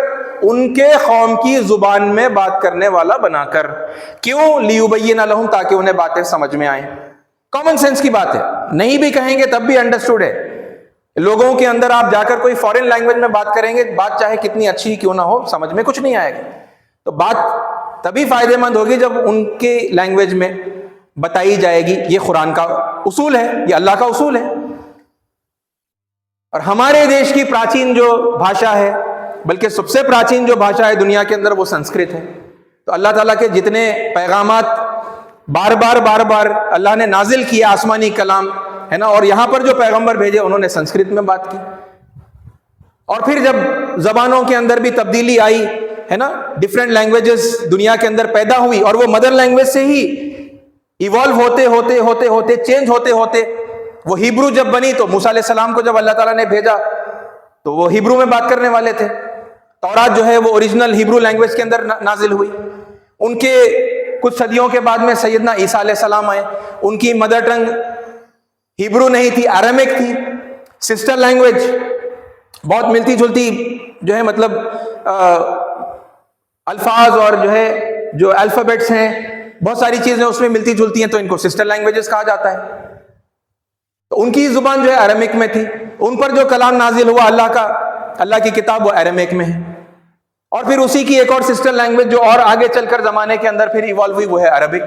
ان کے قوم کی زبان میں بات کرنے والا بنا کر۔ کیوں؟ لِيُبَيِّنَ لَهُمْ، تاکہ انہیں باتیں سمجھ میں آئیں۔ کامن سینس کی بات ہے، نہیں بھی کہیں گے تب بھی انڈرسٹوڈ ہے۔ لوگوں کے اندر آپ جا کر کوئی فورن لینگویج میں بات کریں گے، بات چاہے کتنی اچھی کیوں نہ ہو، سمجھ میں کچھ نہیں آئے گا۔ تو بات تبھی فائدے مند ہوگی جب ان کے لینگویج میں بتائی جائے گی۔ یہ قرآن کا اصول ہے، یہ اللہ کا اصول ہے۔ اور ہمارے دیش کی پراچین جو بھاشا ہے، بلکہ سب سے پراچین جو بھاشا ہے دنیا کے اندر، وہ سنسکرت ہے۔ تو اللہ تعالیٰ کے جتنے پیغامات بار بار اللہ نے نازل کیا، آسمانی کلام، ہے نا، اور یہاں پر جو پیغمبر بھیجے انہوں نے سنسکرت میں بات کی۔ اور پھر جب زبانوں کے اندر بھی تبدیلی آئی، ہے نا، ڈفرینٹ لینگویجز دنیا کے اندر پیدا ہوئی، اور وہ مدر لینگویج سے ہی ایوالو ہوتے چینج ہوتے وہ ہیبرو جب بنی تو موسیٰ علیہ السلام کو جب اللہ تعالیٰ نے بھیجا تو وہ ہیبرو میں بات کرنے والے تھے۔ تورات جو ہے وہ اوریجنل ہیبرو لینگویج کے اندر نازل ہوئی۔ ان کے کچھ صدیوں کے بعد میں سیدنا عیسیٰ علیہ السلام آئے، ان کی مدر ٹنگ ہیبرو نہیں تھی، اریمک تھی، سسٹر لینگویج، بہت ملتی جلتی جو ہے مطلب الفاظ اور جو ہے جو الفابیٹس ہیں، بہت ساری چیزیں اس میں ملتی جلتی ہیں، تو ان کو سسٹر لینگویجز کہا جاتا ہے۔ تو ان کی زبان جو ہے اریمک میں تھی، ان پر جو کلام نازل ہوا اللہ کی کتاب وہ اریمک میں ہے۔ اور پھر اسی کی ایک اور سسٹر لینگویج جو اور آگے چل کر زمانے کے اندر پھر ایوالو ہوئی وہ ہے عربک،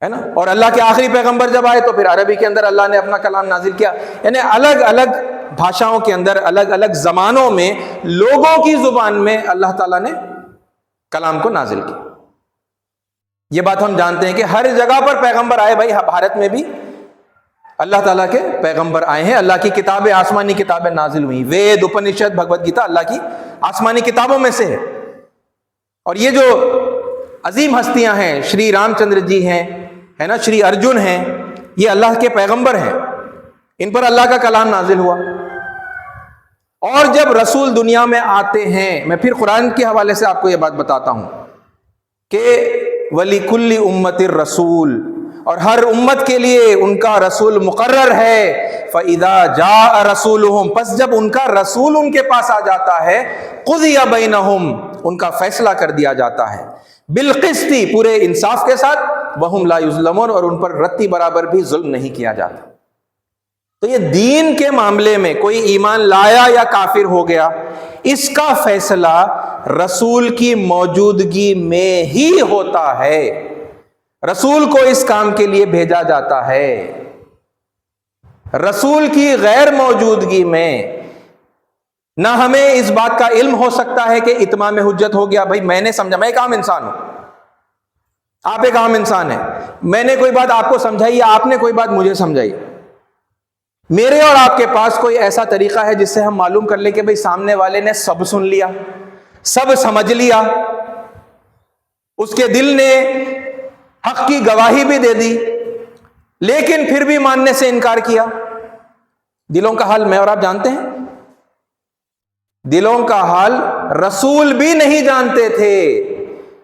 ہے نا۔ اور اللہ کے آخری پیغمبر جب آئے تو پھر عربی کے اندر اللہ نے اپنا کلام نازل کیا۔ یعنی الگ الگ بھاشاؤں کے اندر الگ الگ زمانوں میں لوگوں کی زبان میں اللہ تعالیٰ نے کلام کو نازل کیا۔ یہ بات ہم جانتے ہیں کہ ہر جگہ پر پیغمبر آئے، بھائی بھارت میں بھی اللہ تعالیٰ کے پیغمبر آئے ہیں، اللہ کی کتابیں، آسمانی کتابیں نازل ہوئی، وید، اپنشد، بھگوت گیتا اللہ کی آسمانی کتابوں میں سے ہے۔ اور یہ جو عظیم ہستیاں ہیں، شری رام چندر جی ہیں، ہے نا، شری ارجن ہیں، یہ اللہ کے پیغمبر ہیں، ان پر اللہ کا کلام نازل ہوا۔ اور جب رسول دنیا میں آتے ہیں، میں پھر قرآن کے حوالے سے آپ کو یہ بات بتاتا ہوں کہ وَلِكُلِّ أُمَّةٍ رَسُولٌ، اور ہر امت کے لیے ان کا رسول مقرر ہے۔ فَإِذَا جَاءَ رَسُولُهُمْ، پس جب ان کا رسول ان کے پاس آ جاتا ہے، قُضِيَ بَيْنَهُمْ، ان کا فیصلہ کر دیا جاتا ہے، بالقسط، پورے انصاف کے ساتھ، وَهُمْ لَا يُظْلَمُونَ، اور ان پر رتی برابر بھی ظلم نہیں کیا جاتا۔ تو یہ دین کے معاملے میں کوئی ایمان لایا یا کافر ہو گیا، اس کا فیصلہ رسول کی موجودگی میں ہی ہوتا ہے۔ رسول کو اس کام کے لیے بھیجا جاتا ہے۔ رسول کی غیر موجودگی میں نہ ہمیں اس بات کا علم ہو سکتا ہے کہ اتمام حجت ہو گیا۔ بھائی میں نے سمجھا، میں ایک عام انسان ہوں، آپ ایک عام انسان ہیں، میں نے کوئی بات آپ کو سمجھائی یا آپ نے کوئی بات مجھے سمجھائی، میرے اور آپ کے پاس کوئی ایسا طریقہ ہے جس سے ہم معلوم کر لیں کہ بھئی سامنے والے نے سب سن لیا، سب سمجھ لیا، اس کے دل نے حق کی گواہی بھی دے دی لیکن پھر بھی ماننے سے انکار کیا؟ دلوں کا حال میں اور آپ جانتے ہیں، دلوں کا حال رسول بھی نہیں جانتے تھے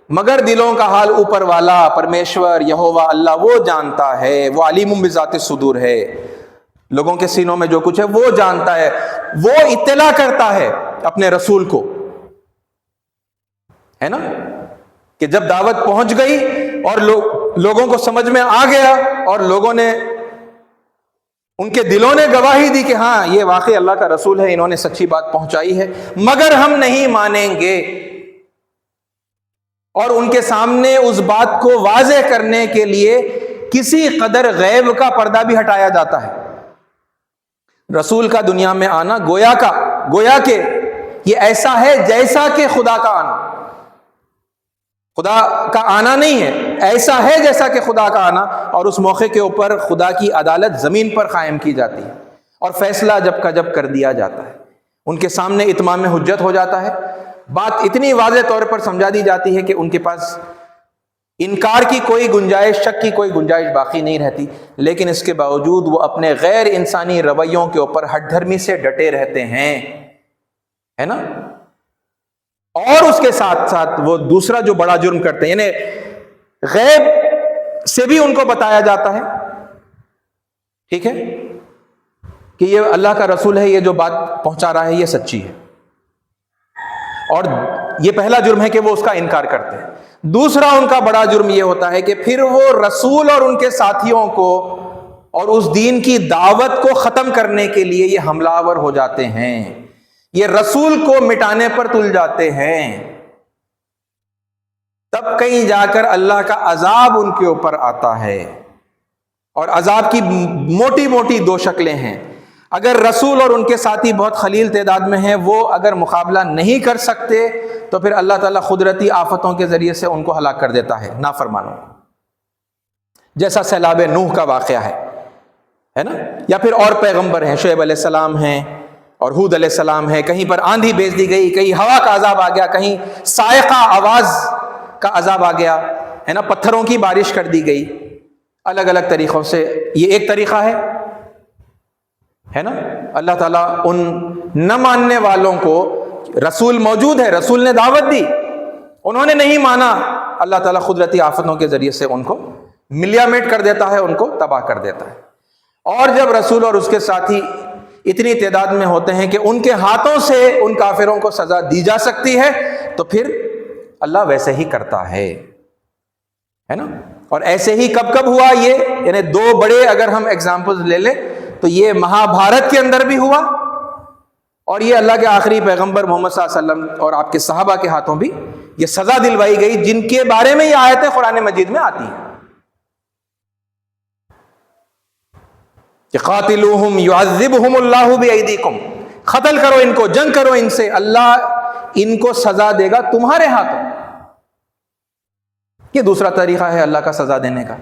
مگر دلوں کا حال اوپر والا پرمیشور یہوہ اللہ وہ جانتا ہے، وہ علیم بذات الصدور ہے، لوگوں کے سینوں میں جو کچھ ہے وہ جانتا ہے، وہ اطلاع کرتا ہے اپنے رسول کو، ہے نا، کہ جب دعوت پہنچ گئی اور لوگوں کو سمجھ میں آ گیا اور لوگوں نے، ان کے دلوں نے گواہی دی کہ ہاں یہ واقعی اللہ کا رسول ہے، انہوں نے سچی بات پہنچائی ہے، مگر ہم نہیں مانیں گے، اور ان کے سامنے اس بات کو واضح کرنے کے لیے کسی قدر غیب کا پردہ بھی ہٹایا جاتا ہے۔ رسول کا دنیا میں آنا گویا کہ یہ ایسا ہے جیسا کہ خدا کا آنا، خدا کا آنا نہیں ہے، ایسا ہے جیسا کہ خدا کا آنا، اور اس موقع کے اوپر خدا کی عدالت زمین پر قائم کی جاتی ہے اور فیصلہ جب کا جب کر دیا جاتا ہے، ان کے سامنے اتمام حجت ہو جاتا ہے، بات اتنی واضح طور پر سمجھا دی جاتی ہے کہ ان کے پاس انکار کی کوئی گنجائش، شک کی کوئی گنجائش باقی نہیں رہتی، لیکن اس کے باوجود وہ اپنے غیر انسانی رویوں کے اوپر ہٹ دھرمی سے ڈٹے رہتے ہیں، ہے نا، اور اس کے ساتھ ساتھ وہ دوسرا جو بڑا جرم کرتے ہیں، یعنی غیب سے بھی ان کو بتایا جاتا ہے، ٹھیک ہے، کہ یہ اللہ کا رسول ہے، یہ جو بات پہنچا رہا ہے یہ سچی ہے، اور یہ پہلا جرم ہے کہ وہ اس کا انکار کرتے ہیں۔ دوسرا ان کا بڑا جرم یہ ہوتا ہے کہ پھر وہ رسول اور ان کے ساتھیوں کو اور اس دین کی دعوت کو ختم کرنے کے لیے یہ حملہ آور ہو جاتے ہیں، یہ رسول کو مٹانے پر تل جاتے ہیں، تب کہیں جا کر اللہ کا عذاب ان کے اوپر آتا ہے، اور عذاب کی موٹی موٹی دو شکلیں ہیں۔ اگر رسول اور ان کے ساتھی بہت قلیل تعداد میں ہیں، وہ اگر مقابلہ نہیں کر سکتے تو پھر اللہ تعالیٰ قدرتی آفتوں کے ذریعے سے ان کو ہلاک کر دیتا ہے، نافرمانوں، جیسا سیلاب نوح کا واقعہ ہے نا، یا پھر اور پیغمبر ہیں، شعیب علیہ السلام ہیں اور ہود علیہ السلام ہے، کہیں پر آندھی بھیج دی گئی، کہیں ہوا کا عذاب آ گیا، کہیں صاعقہ آواز کا عذاب آ گیا، ہے نا، پتھروں کی بارش کر دی گئی، الگ الگ طریقوں سے۔ یہ ایک طریقہ ہے نا، اللہ تعالیٰ ان نہ ماننے والوں کو، رسول موجود ہے، رسول نے دعوت دی، انہوں نے نہیں مانا، اللہ تعالیٰ قدرتی آفتوں کے ذریعے سے ان کو ملیا میٹ کر دیتا ہے، ان کو تباہ کر دیتا ہے۔ اور جب رسول اور اس کے ساتھی اتنی تعداد میں ہوتے ہیں کہ ان کے ہاتھوں سے ان کافروں کو سزا دی جا سکتی ہے، تو پھر اللہ ویسے ہی کرتا ہے نا۔ اور ایسے ہی کب کب ہوا یہ، یعنی دو بڑے اگر ہم ایگزامپلز لے لیں تو یہ مہا بھارت کے اندر بھی ہوا، اور یہ اللہ کے آخری پیغمبر محمد صلی اللہ علیہ وسلم اور آپ کے صحابہ کے ہاتھوں بھی یہ سزا دلوائی گئی، جن کے بارے میں یہ آیتیں قرآن مجید میں آتی ہیں کہ قاتلوہم یعذبہم اللہ بایدیکم، قتل کرو ان کو، جنگ کرو ان سے، اللہ ان کو سزا دے گا تمہارے ہاتھوں۔ یہ دوسرا طریقہ ہے اللہ کا سزا دینے کا۔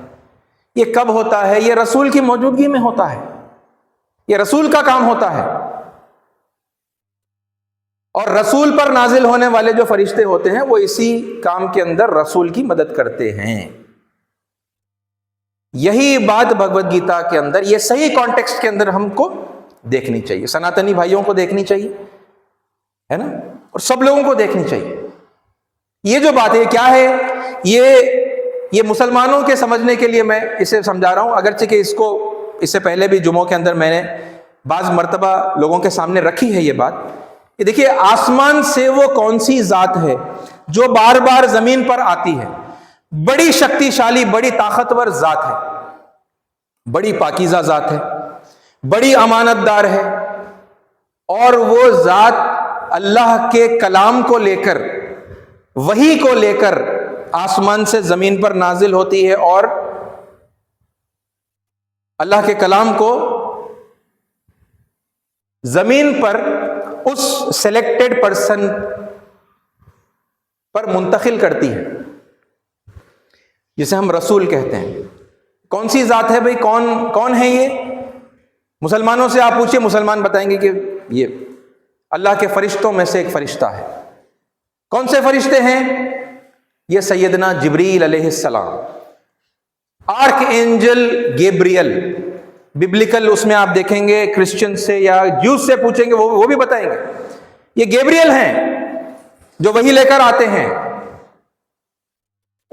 یہ کب ہوتا ہے؟ یہ رسول کی موجودگی میں ہوتا ہے، یہ رسول کا کام ہوتا ہے، اور رسول پر نازل ہونے والے جو فرشتے ہوتے ہیں وہ اسی کام کے اندر رسول کی مدد کرتے ہیں۔ یہی بات بھگوت گیتا کے اندر، یہ صحیح کانٹیکسٹ کے اندر ہم کو دیکھنی چاہیے، سناتنی بھائیوں کو دیکھنی چاہیے، ہے نا، اور سب لوگوں کو دیکھنی چاہیے۔ یہ جو بات ہے کیا ہے، یہ مسلمانوں کے سمجھنے کے لیے میں اسے سمجھا رہا ہوں، اگرچہ کہ اس سے پہلے بھی جمعوں کے اندر میں نے بعض مرتبہ لوگوں کے سامنے رکھی ہے یہ بات۔ یہ دیکھیے، آسمان سے وہ کون سی ذات ہے جو بار بار زمین پر آتی ہے، بڑی شکتی شالی، بڑی طاقتور ذات ہے، بڑی پاکیزہ ذات ہے، بڑی امانت دار ہے، اور وہ ذات اللہ کے کلام کو لے کر، وحی کو لے کر آسمان سے زمین پر نازل ہوتی ہے، اور اللہ کے کلام کو زمین پر اس سلیکٹڈ پرسن پر منتقل کرتی ہے، جسے ہم رسول کہتے ہیں۔ کون سی ذات ہے بھائی؟ کون ہے یہ؟ مسلمانوں سے آپ پوچھیں، مسلمان بتائیں گے کہ یہ اللہ کے فرشتوں میں سے ایک فرشتہ ہے۔ کون سے فرشتے ہیں؟ یہ سیدنا جبریل علیہ السلام، آرک اینجل گیبریل۔ ببلیکل اس میں آپ دیکھیں گے، کرسچن سے یا جیوز سے پوچھیں گے، وہ بھی بتائیں گے یہ گیبریل ہیں جو وحی لے کر آتے ہیں،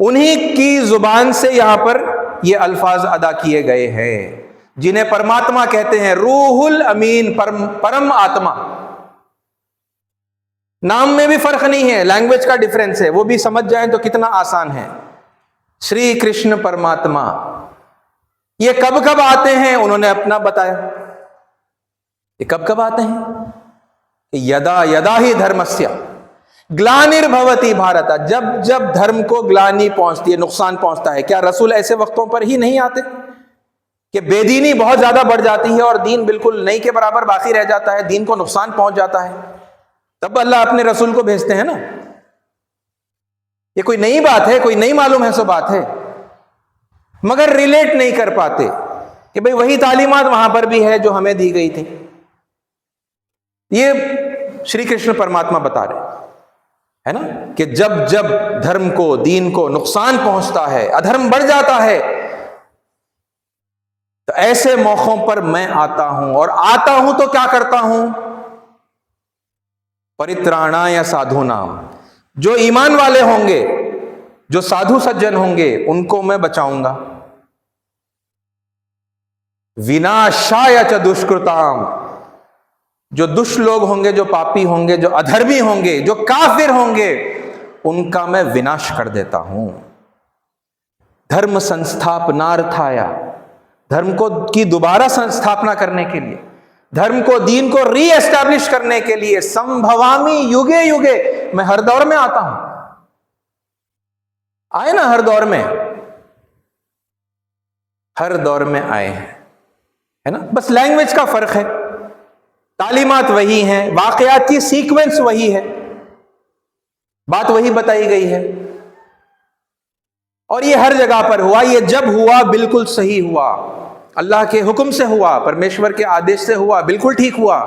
انہی کی زبان سے یہاں پر یہ الفاظ ادا کیے گئے ہیں، جنہیں پرماتما کہتے ہیں، روح الامین، پرم آتما۔ نام میں بھی فرق نہیں ہے، لینگویج کا ڈیفرنس ہے، وہ بھی سمجھ جائیں تو کتنا آسان ہے۔ شری کرشن پرماتما، یہ کب کب آتے ہیں انہوں نے اپنا بتایا، یہ کب کب آتے ہیں؟ یدا یدا ہی دھرمسیا گلانر بھوتی بھارتا، جب جب دھرم کو گلانی پہنچتی ہے، نقصان پہنچتا ہے۔ کیا رسول ایسے وقتوں پر ہی نہیں آتے کہ بے دینی بہت زیادہ بڑھ جاتی ہے اور دین بالکل نہیں کے برابر باقی رہ جاتا ہے، دین کو نقصان پہنچ جاتا ہے، تب اللہ اپنے رسول کو بھیجتے ہیں نا؟ یہ کوئی نئی بات ہے، کوئی نہیں معلوم ہے سو بات ہے، مگر ریلیٹ نہیں کر پاتے کہ بھئی وہی تعلیمات وہاں پر بھی ہے جو ہمیں دی گئی تھی۔ یہ شری کرشن پرماتما بتا رہے ہے نا کہ جب جب دھرم کو، دین کو نقصان پہنچتا ہے، ادھرم بڑھ جاتا ہے، تو ایسے موقعوں پر میں آتا ہوں، اور آتا ہوں تو کیا کرتا ہوں؟ پریترانا یا سادھو نام، جو ایمان والے ہوں گے، جو سادھو سجن ہوں گے، ان کو میں بچاؤں گا۔ وناشایا چ دشکرتام، جو دش لوگ ہوں گے، جو پاپی ہوں گے، جو ادھرمی ہوں گے، جو کافر ہوں گے، ان کا میں وناش کر دیتا ہوں۔ دھرم سنستھاپنارتھایا، دھرم کو کی دوبارہ سنستھاپنا کرنے کے لیے، دھرم کو، دین کو ری ایسٹیبلش کرنے کے لیے، سمبھوامی یوگے یوگے، میں ہر دور میں آتا ہوں۔ آئے نا ہر دور میں، ہر دور میں آئے ہیں، ہے نا؟ بس لینگویج کا فرق ہے، تعلیمات وہی ہیں، واقعات کی سیکوینس وہی ہے، بات وہی بتائی گئی ہے، اور یہ ہر جگہ پر ہوا۔ یہ جب ہوا بالکل صحیح ہوا، اللہ کے حکم سے ہوا، پرمیشور کے آدیش سے ہوا، بالکل ٹھیک ہوا۔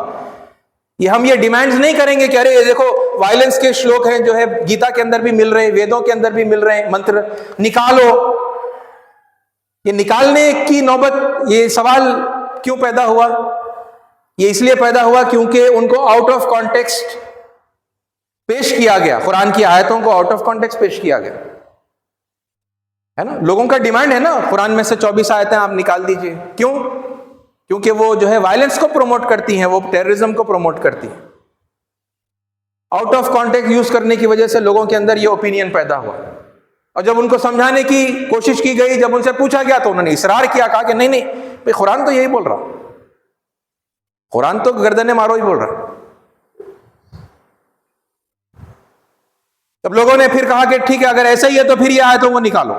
یہ ہم یہ ڈیمانڈز نہیں کریں گے کہ ارے یہ دیکھو وائلنس کے شلوک ہیں جو ہے گیتا کے اندر بھی مل رہے ہیں، ویدوں کے اندر بھی مل رہے ہیں، منتر نکالو۔ یہ نکالنے کی نوبت، یہ سوال کیوں پیدا ہوا؟ یہ اس لیے پیدا ہوا کیونکہ ان کو آؤٹ آف کانٹیکسٹ پیش کیا گیا، قرآن کی آیتوں کو آؤٹ آف کانٹیکسٹ پیش کیا گیا، ہے نا؟ لوگوں کا ڈیمانڈ ہے نا، قرآن میں سے 24 آیتیں آپ نکال دیجئے۔ کیوں؟ کیونکہ وہ جو ہے وائلنس کو پروموٹ کرتی ہیں، وہ ٹیررزم کو پروموٹ کرتی ہیں۔ آؤٹ آف کانٹیکسٹ یوز کرنے کی وجہ سے لوگوں کے اندر یہ اوپینین پیدا ہوا، اور جب ان کو سمجھانے کی کوشش کی گئی، جب ان سے پوچھا گیا تو انہوں نے اصرار کیا، کہا کہ نہیں نہیں بھئی قرآن تو یہی بول رہا، قرآن تو گردنیں مارو ہی بول رہا۔ تب لوگوں نے پھر کہا کہ ٹھیک ہے، اگر ایسا ہی ہے تو پھر یہ آیتوں کو نکالو،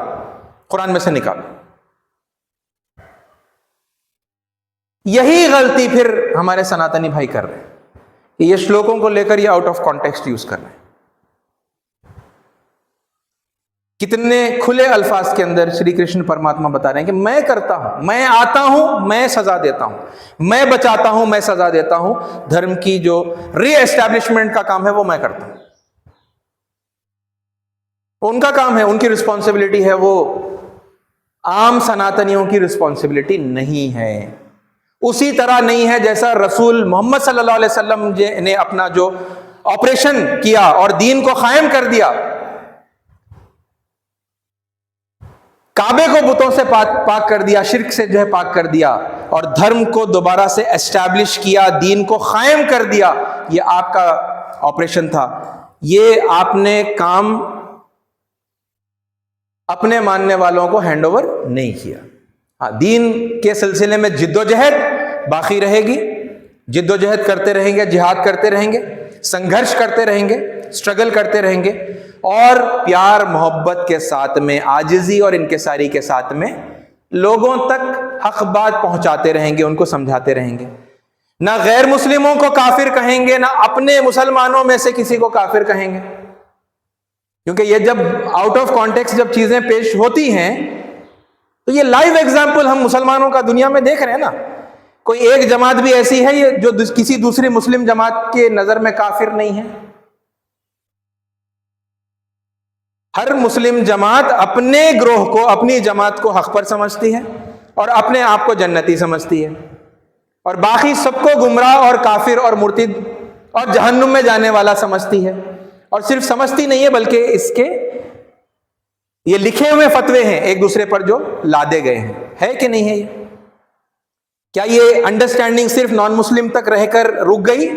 قرآن میں سے نکالو۔ یہی غلطی پھر ہمارے سناتنی بھائی کر رہے ہیں کہ یہ شلوکوں کو لے کر یہ آؤٹ آف کانٹیکسٹ یوز کر رہے ہیں۔ کتنے کھلے الفاظ کے اندر شری کرشن پرماتما بتا رہے ہیں کہ میں کرتا ہوں، میں آتا ہوں، میں سزا دیتا ہوں، میں بچاتا ہوں، میں سزا دیتا ہوں۔ دھرم کی جو ری ایسٹیبلشمنٹ کا کام ہے وہ میں کرتا ہوں، ان کا کام ہے، ان کی رسپانسبلٹی ہے، وہ عام سناتنیوں کی رسپانسبلٹی نہیں ہے۔ اسی طرح نہیں ہے جیسا رسول محمد صلی اللہ علیہ وسلم نے اپنا جو آپریشن کیا اور دین کو قائم کر دیا، کعبے کو بتوں سے پاک کر دیا، شرک سے جو ہے پاک کر دیا، اور دھرم کو دوبارہ سے اسٹیبلش کیا، دین کو قائم کر دیا، یہ آپ کا آپریشن تھا۔ یہ آپ نے کام اپنے ماننے والوں کو ہینڈ اوور نہیں کیا۔ ہاں، دین کے سلسلے میں جد و جہد باقی رہے گی، جد و جہد کرتے رہیں گے، جہاد کرتے رہیں گے، سنگھرش کرتے رہیں گے، سٹرگل کرتے رہیں گے، اور پیار محبت کے ساتھ میں، عاجزی اور انکساری کے ساتھ میں لوگوں تک حق بات پہنچاتے رہیں گے، ان کو سمجھاتے رہیں گے۔ نہ غیر مسلموں کو کافر کہیں گے، نہ اپنے مسلمانوں میں سے کسی کو کافر کہیں گے، کیونکہ یہ جب آؤٹ آف کانٹیکسٹ جب چیزیں پیش ہوتی ہیں تو یہ لائیو ایگزامپل ہم مسلمانوں کا دنیا میں دیکھ رہے ہیں نا۔ کوئی ایک جماعت بھی ایسی ہے جو کسی دوسری مسلم جماعت کے نظر میں کافر نہیں ہے۔ ہر مسلم جماعت اپنے گروہ کو، اپنی جماعت کو حق پر سمجھتی ہے اور اپنے آپ کو جنتی سمجھتی ہے، اور باقی سب کو گمراہ اور کافر اور مرتد اور جہنم میں جانے والا سمجھتی ہے۔ اور صرف سمجھتی نہیں ہے بلکہ اس کے یہ لکھے ہوئے فتوے ہیں ایک دوسرے پر جو لادے گئے ہیں، ہے کہ نہیں ہے؟ یہ کیا یہ انڈرسٹینڈنگ صرف نان مسلم تک رہ کر رک گئی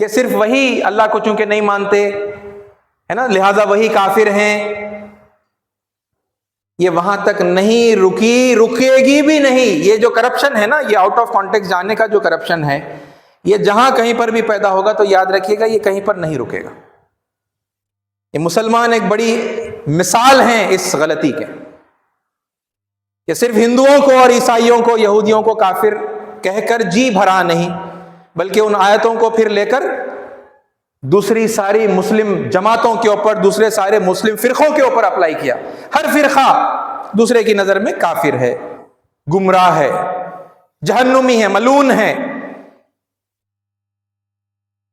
کہ صرف وہی اللہ کو چونکہ نہیں مانتے ہے نا لہذا وہی کافر ہیں؟ یہ وہاں تک نہیں رکی، رکے گی بھی نہیں۔ یہ جو کرپشن ہے نا، یہ آؤٹ آف کانٹیکسٹ جاننے کا جو کرپشن ہے، یہ جہاں کہیں پر بھی پیدا ہوگا تو یاد رکھیے گا یہ کہیں پر نہیں رکے گا۔ یہ مسلمان ایک بڑی مثال ہیں اس غلطی کے کہ صرف ہندوؤں کو اور عیسائیوں کو، یہودیوں کو کافر کہہ کر جی بھرا نہیں، بلکہ ان آیتوں کو پھر لے کر دوسری ساری مسلم جماعتوں کے اوپر، دوسرے سارے مسلم فرقوں کے اوپر اپلائی کیا۔ ہر فرقہ دوسرے کی نظر میں کافر ہے، گمراہ ہے، جہنمی ہے، ملعون ہے،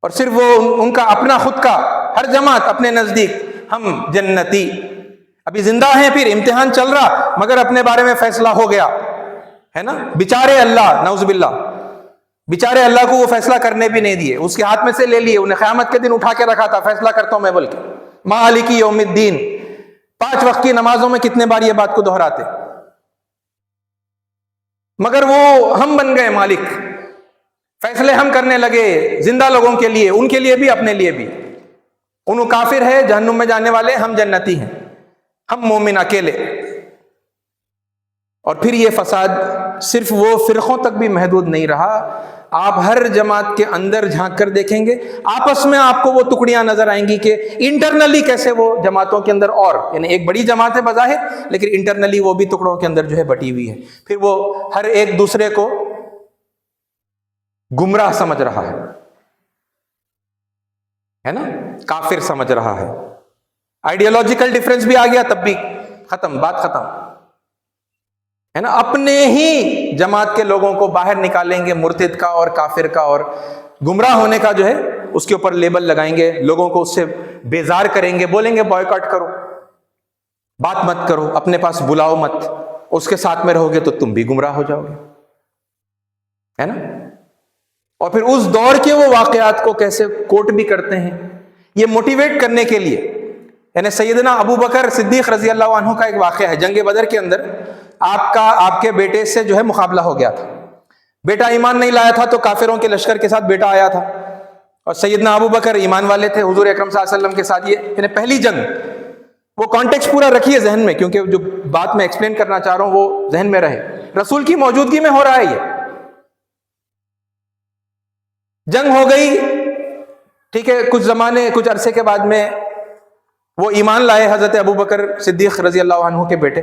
اور صرف وہ ان کا اپنا خود کا، ہر جماعت اپنے نزدیک ہم جنتی، ابھی زندہ ہیں، پھر امتحان چل رہا، مگر اپنے بارے میں فیصلہ ہو گیا ہے نا۔ بیچارے اللہ، نعوذ باللہ، بیچارے اللہ کو وہ فیصلہ کرنے بھی نہیں دیے، اس کے ہاتھ میں سے لے لیے، انہیں قیامت کے دن اٹھا کے رکھا تھا، فیصلہ کرتا ہوں میں بول کے، مالک یوم الدین۔ 5 وقت کی نمازوں میں کتنے بار یہ بات کو دہراتے، مگر وہ ہم بن گئے مالک، فیصلے ہم کرنے لگے زندہ لوگوں کے لیے، ان کے لیے بھی اپنے لیے بھی۔ انہوں کافر ہے، جہنم میں جانے والے، ہم جنتی ہیں، ہم مومن اکیلے۔ اور پھر یہ فساد صرف وہ فرقوں تک بھی محدود نہیں رہا، آپ ہر جماعت کے اندر جھانک کر دیکھیں گے، آپس میں آپ کو وہ ٹکڑیاں نظر آئیں گی کہ انٹرنلی کیسے وہ جماعتوں کے اندر، اور یعنی ایک بڑی جماعت ہے بظاہر، لیکن انٹرنلی وہ بھی ٹکڑوں کے اندر جو ہے بٹی ہوئی ہے۔ پھر وہ ہر ایک دوسرے کو گمراہ سمجھ رہا ہے نا، کافر سمجھ رہا ہے۔ آئیڈیالوجیکل ڈیفرنس بھی آ گیا تب بھی ختم، بات ختم ہے نا۔ اپنے ہی جماعت کے لوگوں کو باہر نکالیں گے مرتد کا اور کافر کا، اور گمراہ ہونے کا جو ہے اس کے اوپر لیبل لگائیں گے، لوگوں کو اس سے بیزار کریں گے، بولیں گے بائیکاٹ کرو، بات مت کرو، اپنے پاس بلاؤ مت، اس کے ساتھ میں رہو گے تو تم بھی گمراہ ہو جاؤ گے، ہے نا۔ اور پھر اس دور کے وہ واقعات کو کیسے کوٹ بھی کرتے ہیں، یہ موٹیویٹ کرنے کے لیے، یعنی سیدنا ابو بکر صدیق رضی اللہ عنہ کا ایک واقعہ ہے، جنگ بدر کے اندر آپ کے بیٹے سے جو ہے مقابلہ ہو گیا تھا، بیٹا ایمان نہیں لایا تھا تو کافروں کے لشکر کے ساتھ بیٹا آیا تھا، اور سیدنا ابو بکر ایمان والے تھے حضور اکرم صلی اللہ علیہ وسلم کے ساتھ، یہ یعنی پہلی جنگ، وہ کانٹیکسٹ پورا رکھیے ذہن میں، کیونکہ جو بات میں ایکسپلین کرنا چاہ رہا ہوں وہ ذہن میں رہے، رسول کی موجودگی میں ہو رہا ہے، یہ جنگ ہو گئی، ٹھیک ہے، کچھ عرصے کے بعد میں وہ ایمان لائے حضرت ابو بکر صدیق رضی اللہ عنہ کے بیٹے۔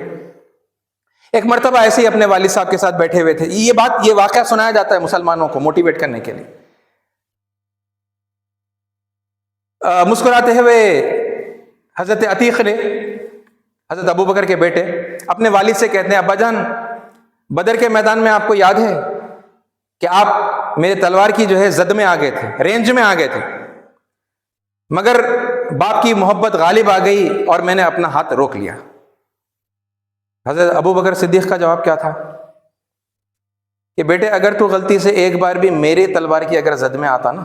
ایک مرتبہ ایسے ہی اپنے والد صاحب کے ساتھ بیٹھے ہوئے تھے، یہ واقعہ سنایا جاتا ہے مسلمانوں کو موٹیویٹ کرنے کے لیے۔ مسکراتے ہوئے حضرت عتیق نے، حضرت ابو بکر کے بیٹے، اپنے والد سے کہتے ہیں، ابا جان، بدر کے میدان میں آپ کو یاد ہے کہ آپ میرے تلوار کی جو ہے زد میں آ گئے تھے، رینج میں آ گئے تھے، مگر باپ کی محبت غالب آ گئی اور میں نے اپنا ہاتھ روک لیا۔ حضرت ابو بکر صدیق کا جواب کیا تھا کہ بیٹے، اگر تو غلطی سے ایک بار بھی میرے تلوار کی اگر زد میں آتا نا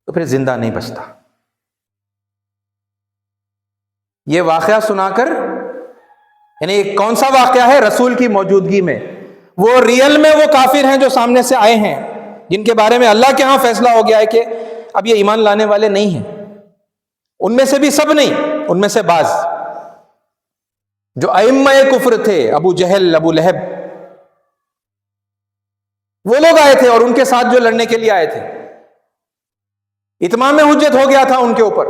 تو پھر زندہ نہیں بچتا۔ یہ واقعہ سنا کر، یعنی کون سا واقعہ ہے؟ رسول کی موجودگی میں، وہ ریئل میں وہ کافر ہیں جو سامنے سے آئے ہیں، جن کے بارے میں اللہ کے ہاں فیصلہ ہو گیا ہے کہ اب یہ ایمان لانے والے نہیں ہیں، ان میں سے بھی سب نہیں، ان میں سے بعض جو ائمہ کفر تھے، ابو جہل، ابو لہب، وہ لوگ آئے تھے اور ان کے ساتھ جو لڑنے کے لیے آئے تھے، اتمام حجت ہو گیا تھا ان کے اوپر،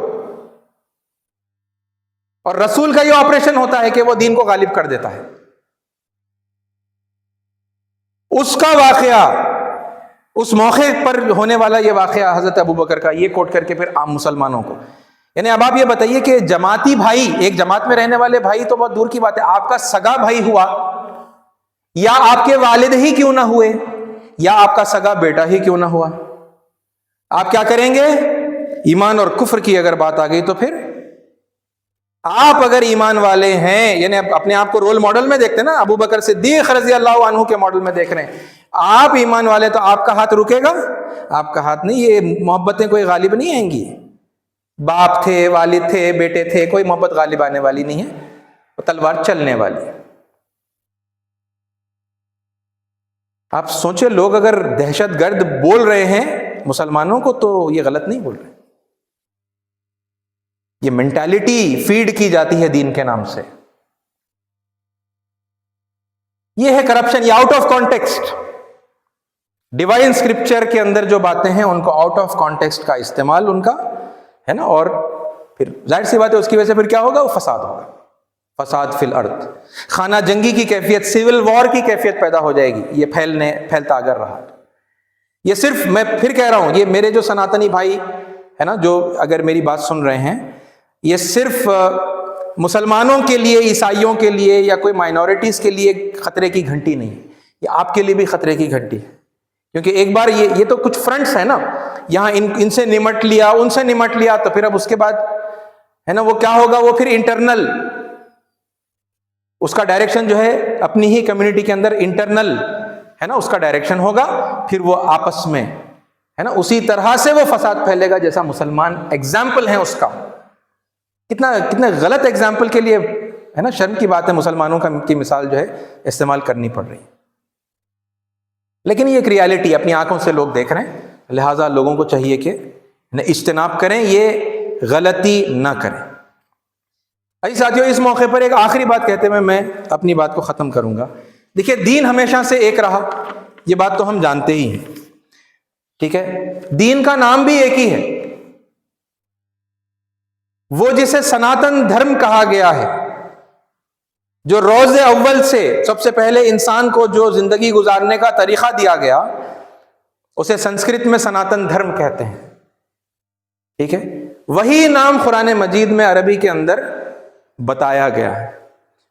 اور رسول کا یہ آپریشن ہوتا ہے کہ وہ دین کو غالب کر دیتا ہے۔ اس کا واقعہ، اس موقع پر ہونے والا یہ واقعہ حضرت ابو بکر کا، یہ کوٹ کر کے پھر عام مسلمانوں کو، یعنی اب آپ یہ بتائیے کہ جماعتی بھائی، ایک جماعت میں رہنے والے بھائی تو بہت دور کی بات ہے، آپ کا سگا بھائی ہوا، یا آپ کے والد ہی کیوں نہ ہوئے، یا آپ کا سگا بیٹا ہی کیوں نہ ہوا، آپ کیا کریں گے؟ ایمان اور کفر کی اگر بات آ گئی تو پھر آپ اگر ایمان والے ہیں، یعنی اپنے آپ کو رول ماڈل میں دیکھتے ہیں نا، ابو بکر صدیق رضی اللہ عنہ کے ماڈل میں دیکھ رہے ہیں، آپ ایمان والے تو آپ کا ہاتھ رکے گا؟ آپ کا ہاتھ نہیں، یہ محبتیں کوئی غالب نہیں آئیں گی، باپ تھے، والد تھے، بیٹے تھے، کوئی محبت غالب آنے والی نہیں ہے، وہ تلوار چلنے والی ہے۔ آپ سوچیں، لوگ اگر دہشت گرد بول رہے ہیں مسلمانوں کو تو یہ غلط نہیں بول رہے، یہ مینٹالٹی فیڈ کی جاتی ہے دین کے نام سے، یہ ہے کرپشن، یہ out of context. Divine scripture کے اندر جو باتیں ہیں ان کو آؤٹ آف کانٹیکسٹ کا استعمال ان کا ہے نا، اور پھر ظاہر سی بات ہے اس کی وجہ سے پھر کیا ہوگا، وہ فساد ہوگا، فساد فی الارض، خانہ جنگی کی کیفیت، سول وار کی کیفیت پیدا ہو جائے گی، یہ پھیلتا اگر رہا۔ یہ صرف میں پھر کہہ رہا ہوں، یہ میرے جو سناتنی بھائی ہے نا، جو اگر میری بات سن رہے ہیں، یہ صرف مسلمانوں کے لیے، عیسائیوں کے لیے یا کوئی مائنورٹیز کے لیے خطرے کی گھنٹی نہیں، یہ آپ کے لیے بھی خطرے کی گھنٹی ہے، کیونکہ ایک بار یہ تو کچھ فرنٹس ہیں نا، یہاں ان سے نمٹ لیا، ان سے نمٹ لیا، تو پھر اب اس کے بعد ہے نا وہ کیا ہوگا، وہ پھر انٹرنل اس کا ڈائریکشن جو ہے اپنی ہی کمیونٹی کے اندر انٹرنل ہے نا اس کا ڈائریکشن ہوگا، پھر وہ آپس میں ہے نا اسی طرح سے وہ فساد پھیلے گا جیسا مسلمان ایگزامپل ہیں اس کا۔ کتنا غلط ایگزامپل کے لیے ہے نا، شرم کی بات ہے مسلمانوں کی مثال جو ہے استعمال کرنی پڑ رہی ہے، لیکن یہ ایک ریالٹی اپنی آنکھوں سے لوگ دیکھ رہے ہیں، لہٰذا لوگوں کو چاہیے کہ اجتناب کریں، یہ غلطی نہ کریں۔ اچھا ساتھیوں، اس موقع پر ایک آخری بات کہتے ہوئے میں اپنی بات کو ختم کروں گا۔ دیکھیے، دین ہمیشہ سے ایک رہا، یہ بات تو ہم جانتے ہی ہیں، ٹھیک ہے، دین کا نام بھی ایک ہی ہے، وہ جسے سناتن دھرم کہا گیا ہے، جو روز اول سے سب سے پہلے انسان کو جو زندگی گزارنے کا طریقہ دیا گیا، اسے سنسکرت میں سناتن دھرم کہتے ہیں، ٹھیک ہے، وہی نام قرآن مجید میں عربی کے اندر بتایا گیا ہے۔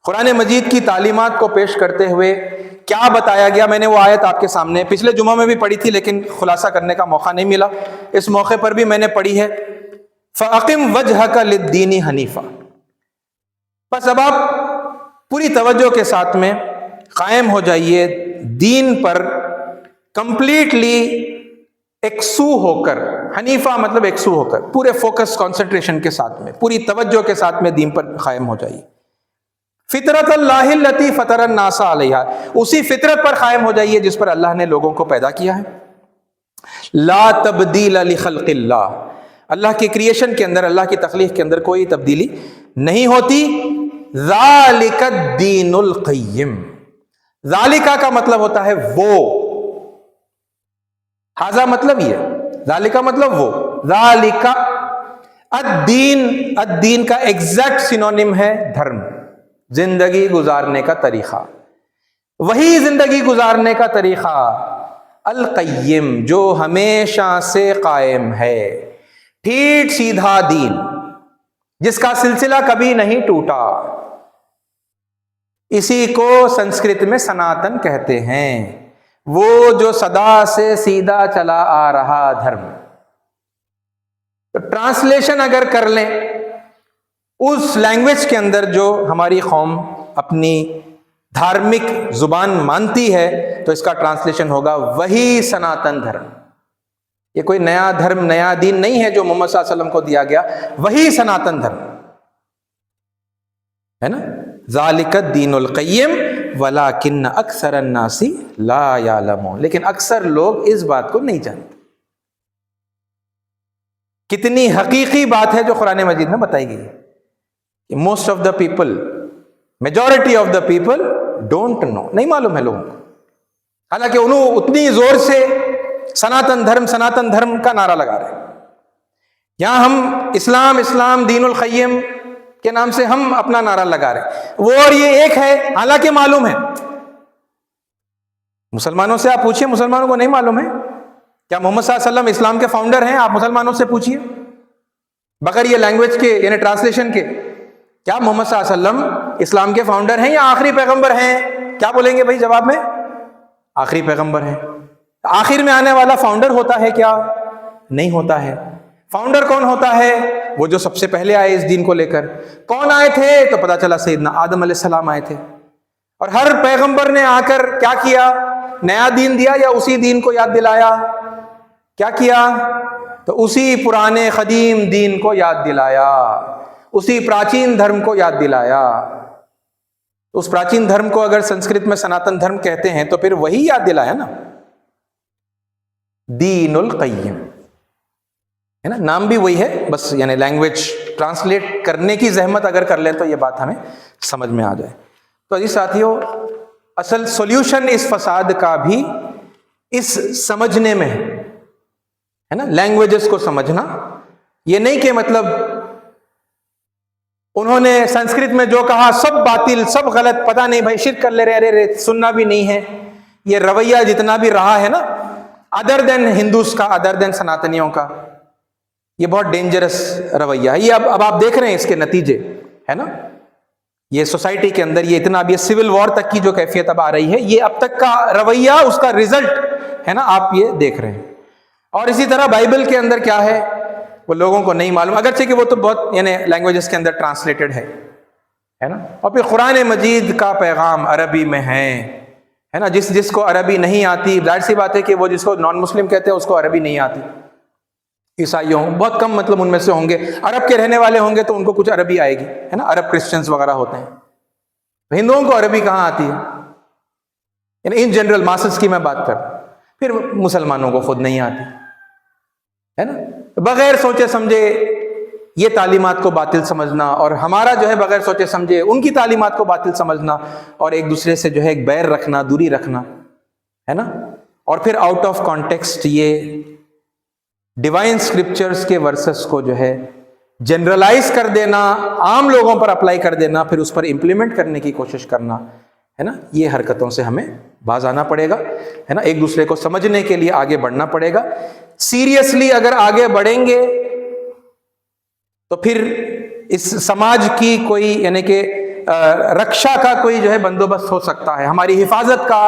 قرآن مجید کی تعلیمات کو پیش کرتے ہوئے کیا بتایا گیا، میں نے وہ آیت آپ کے سامنے پچھلے جمعہ میں بھی پڑھی تھی، لیکن خلاصہ کرنے کا موقع نہیں ملا، اس موقع پر بھی میں نے پڑھی ہے، فَأَقِمْ وَجْهَكَ لِلدِّينِ حَنِيفًا، بس اب آپ پوری توجہ کے ساتھ میں قائم ہو جائیے دین پر، کمپلیٹلی ایکسو ہو کر، حنیفہ مطلب ایکسو ہو کر، پورے فوکس کنسنٹریشن کے ساتھ میں، پوری توجہ کے ساتھ میں دین پر قائم ہو جائیے۔ فطرت اللہ التی فطر الناس علیہا، اسی فطرت پر قائم ہو جائیے جس پر اللہ نے لوگوں کو پیدا کیا ہے۔ لا تبدیل لخلق اللہ، اللہ کی کریشن کے اندر، اللہ کی تخلیق کے اندر کوئی تبدیلی نہیں ہوتی۔ ذالک الدین القیم، ذالکہ کا مطلب ہوتا ہے وہ، ہذا مطلب یہ، ذالکہ مطلب وہ، ذالکہ الدین، الدین کا ایگزیکٹ سینونیم ہے دھرم، زندگی گزارنے کا طریقہ، وہی زندگی گزارنے کا طریقہ القیم، جو ہمیشہ سے قائم ہے، ٹھیٹ سیدھا دین جس کا سلسلہ کبھی نہیں ٹوٹا، اسی کو سنسکرت میں سناتن کہتے ہیں، وہ جو صدا سے سیدھا چلا آ رہا دھرم۔ تو ٹرانسلیشن اگر کر لیں اس لینگویج کے اندر جو ہماری قوم اپنی دھارمک زبان مانتی ہے، تو اس کا ٹرانسلیشن ہوگا وہی سناتن دھرم۔ یہ کوئی نیا دھرم، نیا دین نہیں ہے جو محمد صلی اللہ علیہ وسلم کو دیا گیا، وہی سناتن دھرم ہے نا۔ ذالک الدین القیم ولکن اکثر الناس لا یعلمون، لیکن اکثر لوگ اس بات کو نہیں جانتے۔ کتنی حقیقی بات ہے جو قرآن مجید میں بتائی گئی ہے، most of the people, majority of the people don't know, نہیں معلوم ہے لوگوں کو، حالانکہ انہوں اتنی زور سے سناتن دھرم، سناتن دھرم کا نعرہ لگا رہے ہیں۔ یہاں ہم اسلام، اسلام دین القیم کے نام سے ہم اپنا نعرہ لگا رہے ہیں، وہ اور یہ ایک ہے، حالانکہ معلوم ہے۔ مسلمانوں سے آپ پوچھئے، مسلمانوں کو نہیں معلوم ہے کیا محمد صلی اللہ علیہ وسلم اسلام کے فاؤنڈر ہیں؟ آپ مسلمانوں سے پوچھئے بغیر یہ لینگویج کے یعنی ٹرانسلیشن کے، کیا محمد صلی اللہ علیہ وسلم اسلام کے فاؤنڈر ہیں یا آخری پیغمبر ہیں؟ کیا بولیں گے بھائی جواب میں؟ آخری پیغمبر ہیں۔ آخر میں آنے والا فاؤنڈر ہوتا ہے کیا؟ نہیں ہوتا ہے۔ فاؤنڈر کون ہوتا ہے؟ وہ جو سب سے پہلے آئے اس دین کو لے کر۔ کون آئے تھے؟ تو پتا چلا سیدنا آدم علیہ السلام آئے تھے، اور ہر پیغمبر نے آ کر کیا کیا؟ نیا دین دیا یا اسی دین کو یاد دلایا؟ کیا کیا؟ تو اسی پرانے قدیم دین کو یاد دلایا، اسی پراچین دھرم کو یاد دلایا۔ تو اس پراچین دھرم کو اگر سنسکرت میں سناتن دھرم کہتے ہیں تو پھر وہی یاد دلایا نا، دین القیم، ہے نا، نام بھی وہی ہے، بس یعنی لینگویج ٹرانسلیٹ کرنے کی زحمت اگر کر لیں تو یہ بات ہمیں سمجھ میں آ جائے۔ تو عزیز ساتھیوں، اصل سولوشن اس فساد کا بھی اس سمجھنے میں ہے نا، لینگویجز کو سمجھنا۔ یہ نہیں کہ مطلب انہوں نے سنسکرت میں جو کہا سب باطل، سب غلط، پتہ نہیں بھائی شرک کر لے رہے، ارے سننا بھی نہیں ہے۔ یہ رویہ جتنا بھی رہا ہے نا ادر دین ہندوز کا، ادر دین سناتنیوں کا، یہ بہت ڈینجرس رویہ ہے۔ یہ اب آپ دیکھ رہے ہیں اس کے نتیجے، ہے نا، یہ سوسائٹی کے اندر یہ اتنا، اب یہ سول وار تک کی جو کیفیت اب آ رہی ہے، یہ اب تک کا رویہ، اس کا رزلٹ ہے نا، آپ یہ دیکھ رہے ہیں۔ اور اسی طرح بائبل کے اندر کیا ہے وہ لوگوں کو نہیں معلوم، اگرچہ کہ وہ تو بہت یعنی لینگویجز کے اندر ٹرانسلیٹڈ ہے نا۔ اور پھر قرآن مجید کا پیغام عربی میں ہے نا، جس کو عربی نہیں آتی، ظاہر سی بات ہے کہ وہ جس کو نان مسلم کہتے ہیں اس کو عربی نہیں آتی۔ عیسائیوں بہت کم مطلب ان میں سے ہوں گے، عرب کے رہنے والے ہوں گے تو ان کو کچھ عربی آئے گی، ہے نا، عرب کرسچنز وغیرہ ہوتے ہیں۔ ہندوؤں کو عربی کہاں آتی ہے؟ یعنی ان جنرل ماسز کی میں بات کر، پھر مسلمانوں کو خود نہیں آتی، ہے نا۔ بغیر سوچے سمجھے یہ تعلیمات کو باطل سمجھنا، اور ہمارا جو ہے بغیر سوچے سمجھے ان کی تعلیمات کو باطل سمجھنا، اور ایک دوسرے سے جو ہے ایک بیر رکھنا، دوری رکھنا، ہے نا۔ اور پھر آؤٹ آف کانٹیکسٹ یہ ڈیوائن اسکرپچرز کے ورسز کو جو ہے جنرلائز کر دینا، عام لوگوں پر اپلائی کر دینا، پھر اس پر امپلیمنٹ کرنے کی کوشش کرنا، ہے نا، یہ حرکتوں سے ہمیں باز آنا پڑے گا، ہے نا۔ ایک دوسرے کو سمجھنے کے لیے آگے بڑھنا پڑے گا۔ سیریسلی اگر آگے بڑھیں گے تو پھر اس سماج کی کوئی یعنی کہ رکشا کا کوئی جو ہے بندوبست ہو سکتا ہے، ہماری حفاظت کا،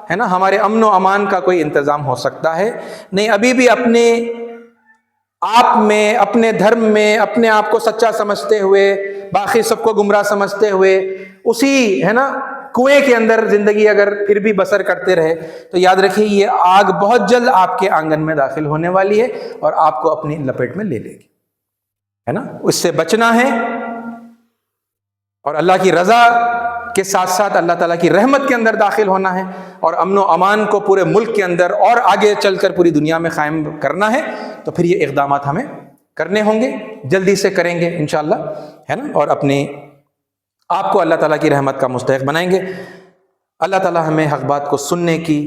ہے نا، ہمارے امن و امان کا کوئی انتظام ہو سکتا ہے۔ نہیں، ابھی بھی اپنے آپ میں، اپنے دھرم میں اپنے آپ کو سچا سمجھتے ہوئے، باقی سب کو گمراہ سمجھتے ہوئے، اسی ہے نا کنویں کے اندر زندگی اگر پھر بھی بسر کرتے رہے تو یاد رکھیے یہ آگ بہت جلد آپ کے آنگن میں داخل ہونے والی ہے اور آپ کو اپنی لپیٹ میں لے لے گی، ہے نا۔ اس سے بچنا ہے اور اللہ کی رضا کے ساتھ ساتھ اللہ تعالیٰ کی رحمت کے اندر داخل ہونا ہے، اور امن و امان کو پورے ملک کے اندر اور آگے چل کر پوری دنیا میں قائم کرنا ہے۔ تو پھر یہ اقدامات ہمیں کرنے ہوں گے، جلدی سے کریں گے انشاءاللہ، ہے نا، اور اپنے آپ کو اللہ تعالیٰ کی رحمت کا مستحق بنائیں گے۔ اللہ تعالیٰ ہمیں حق بات کو سننے کی،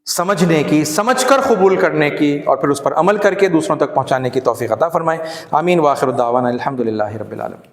سمجھنے کی، سمجھ کر قبول کرنے کی، اور پھر اس پر عمل کر کے دوسروں تک پہنچانے کی توفیق عطا فرمائے۔ آمین۔ وآخر دعوانا الحمدللہ رب العالمین۔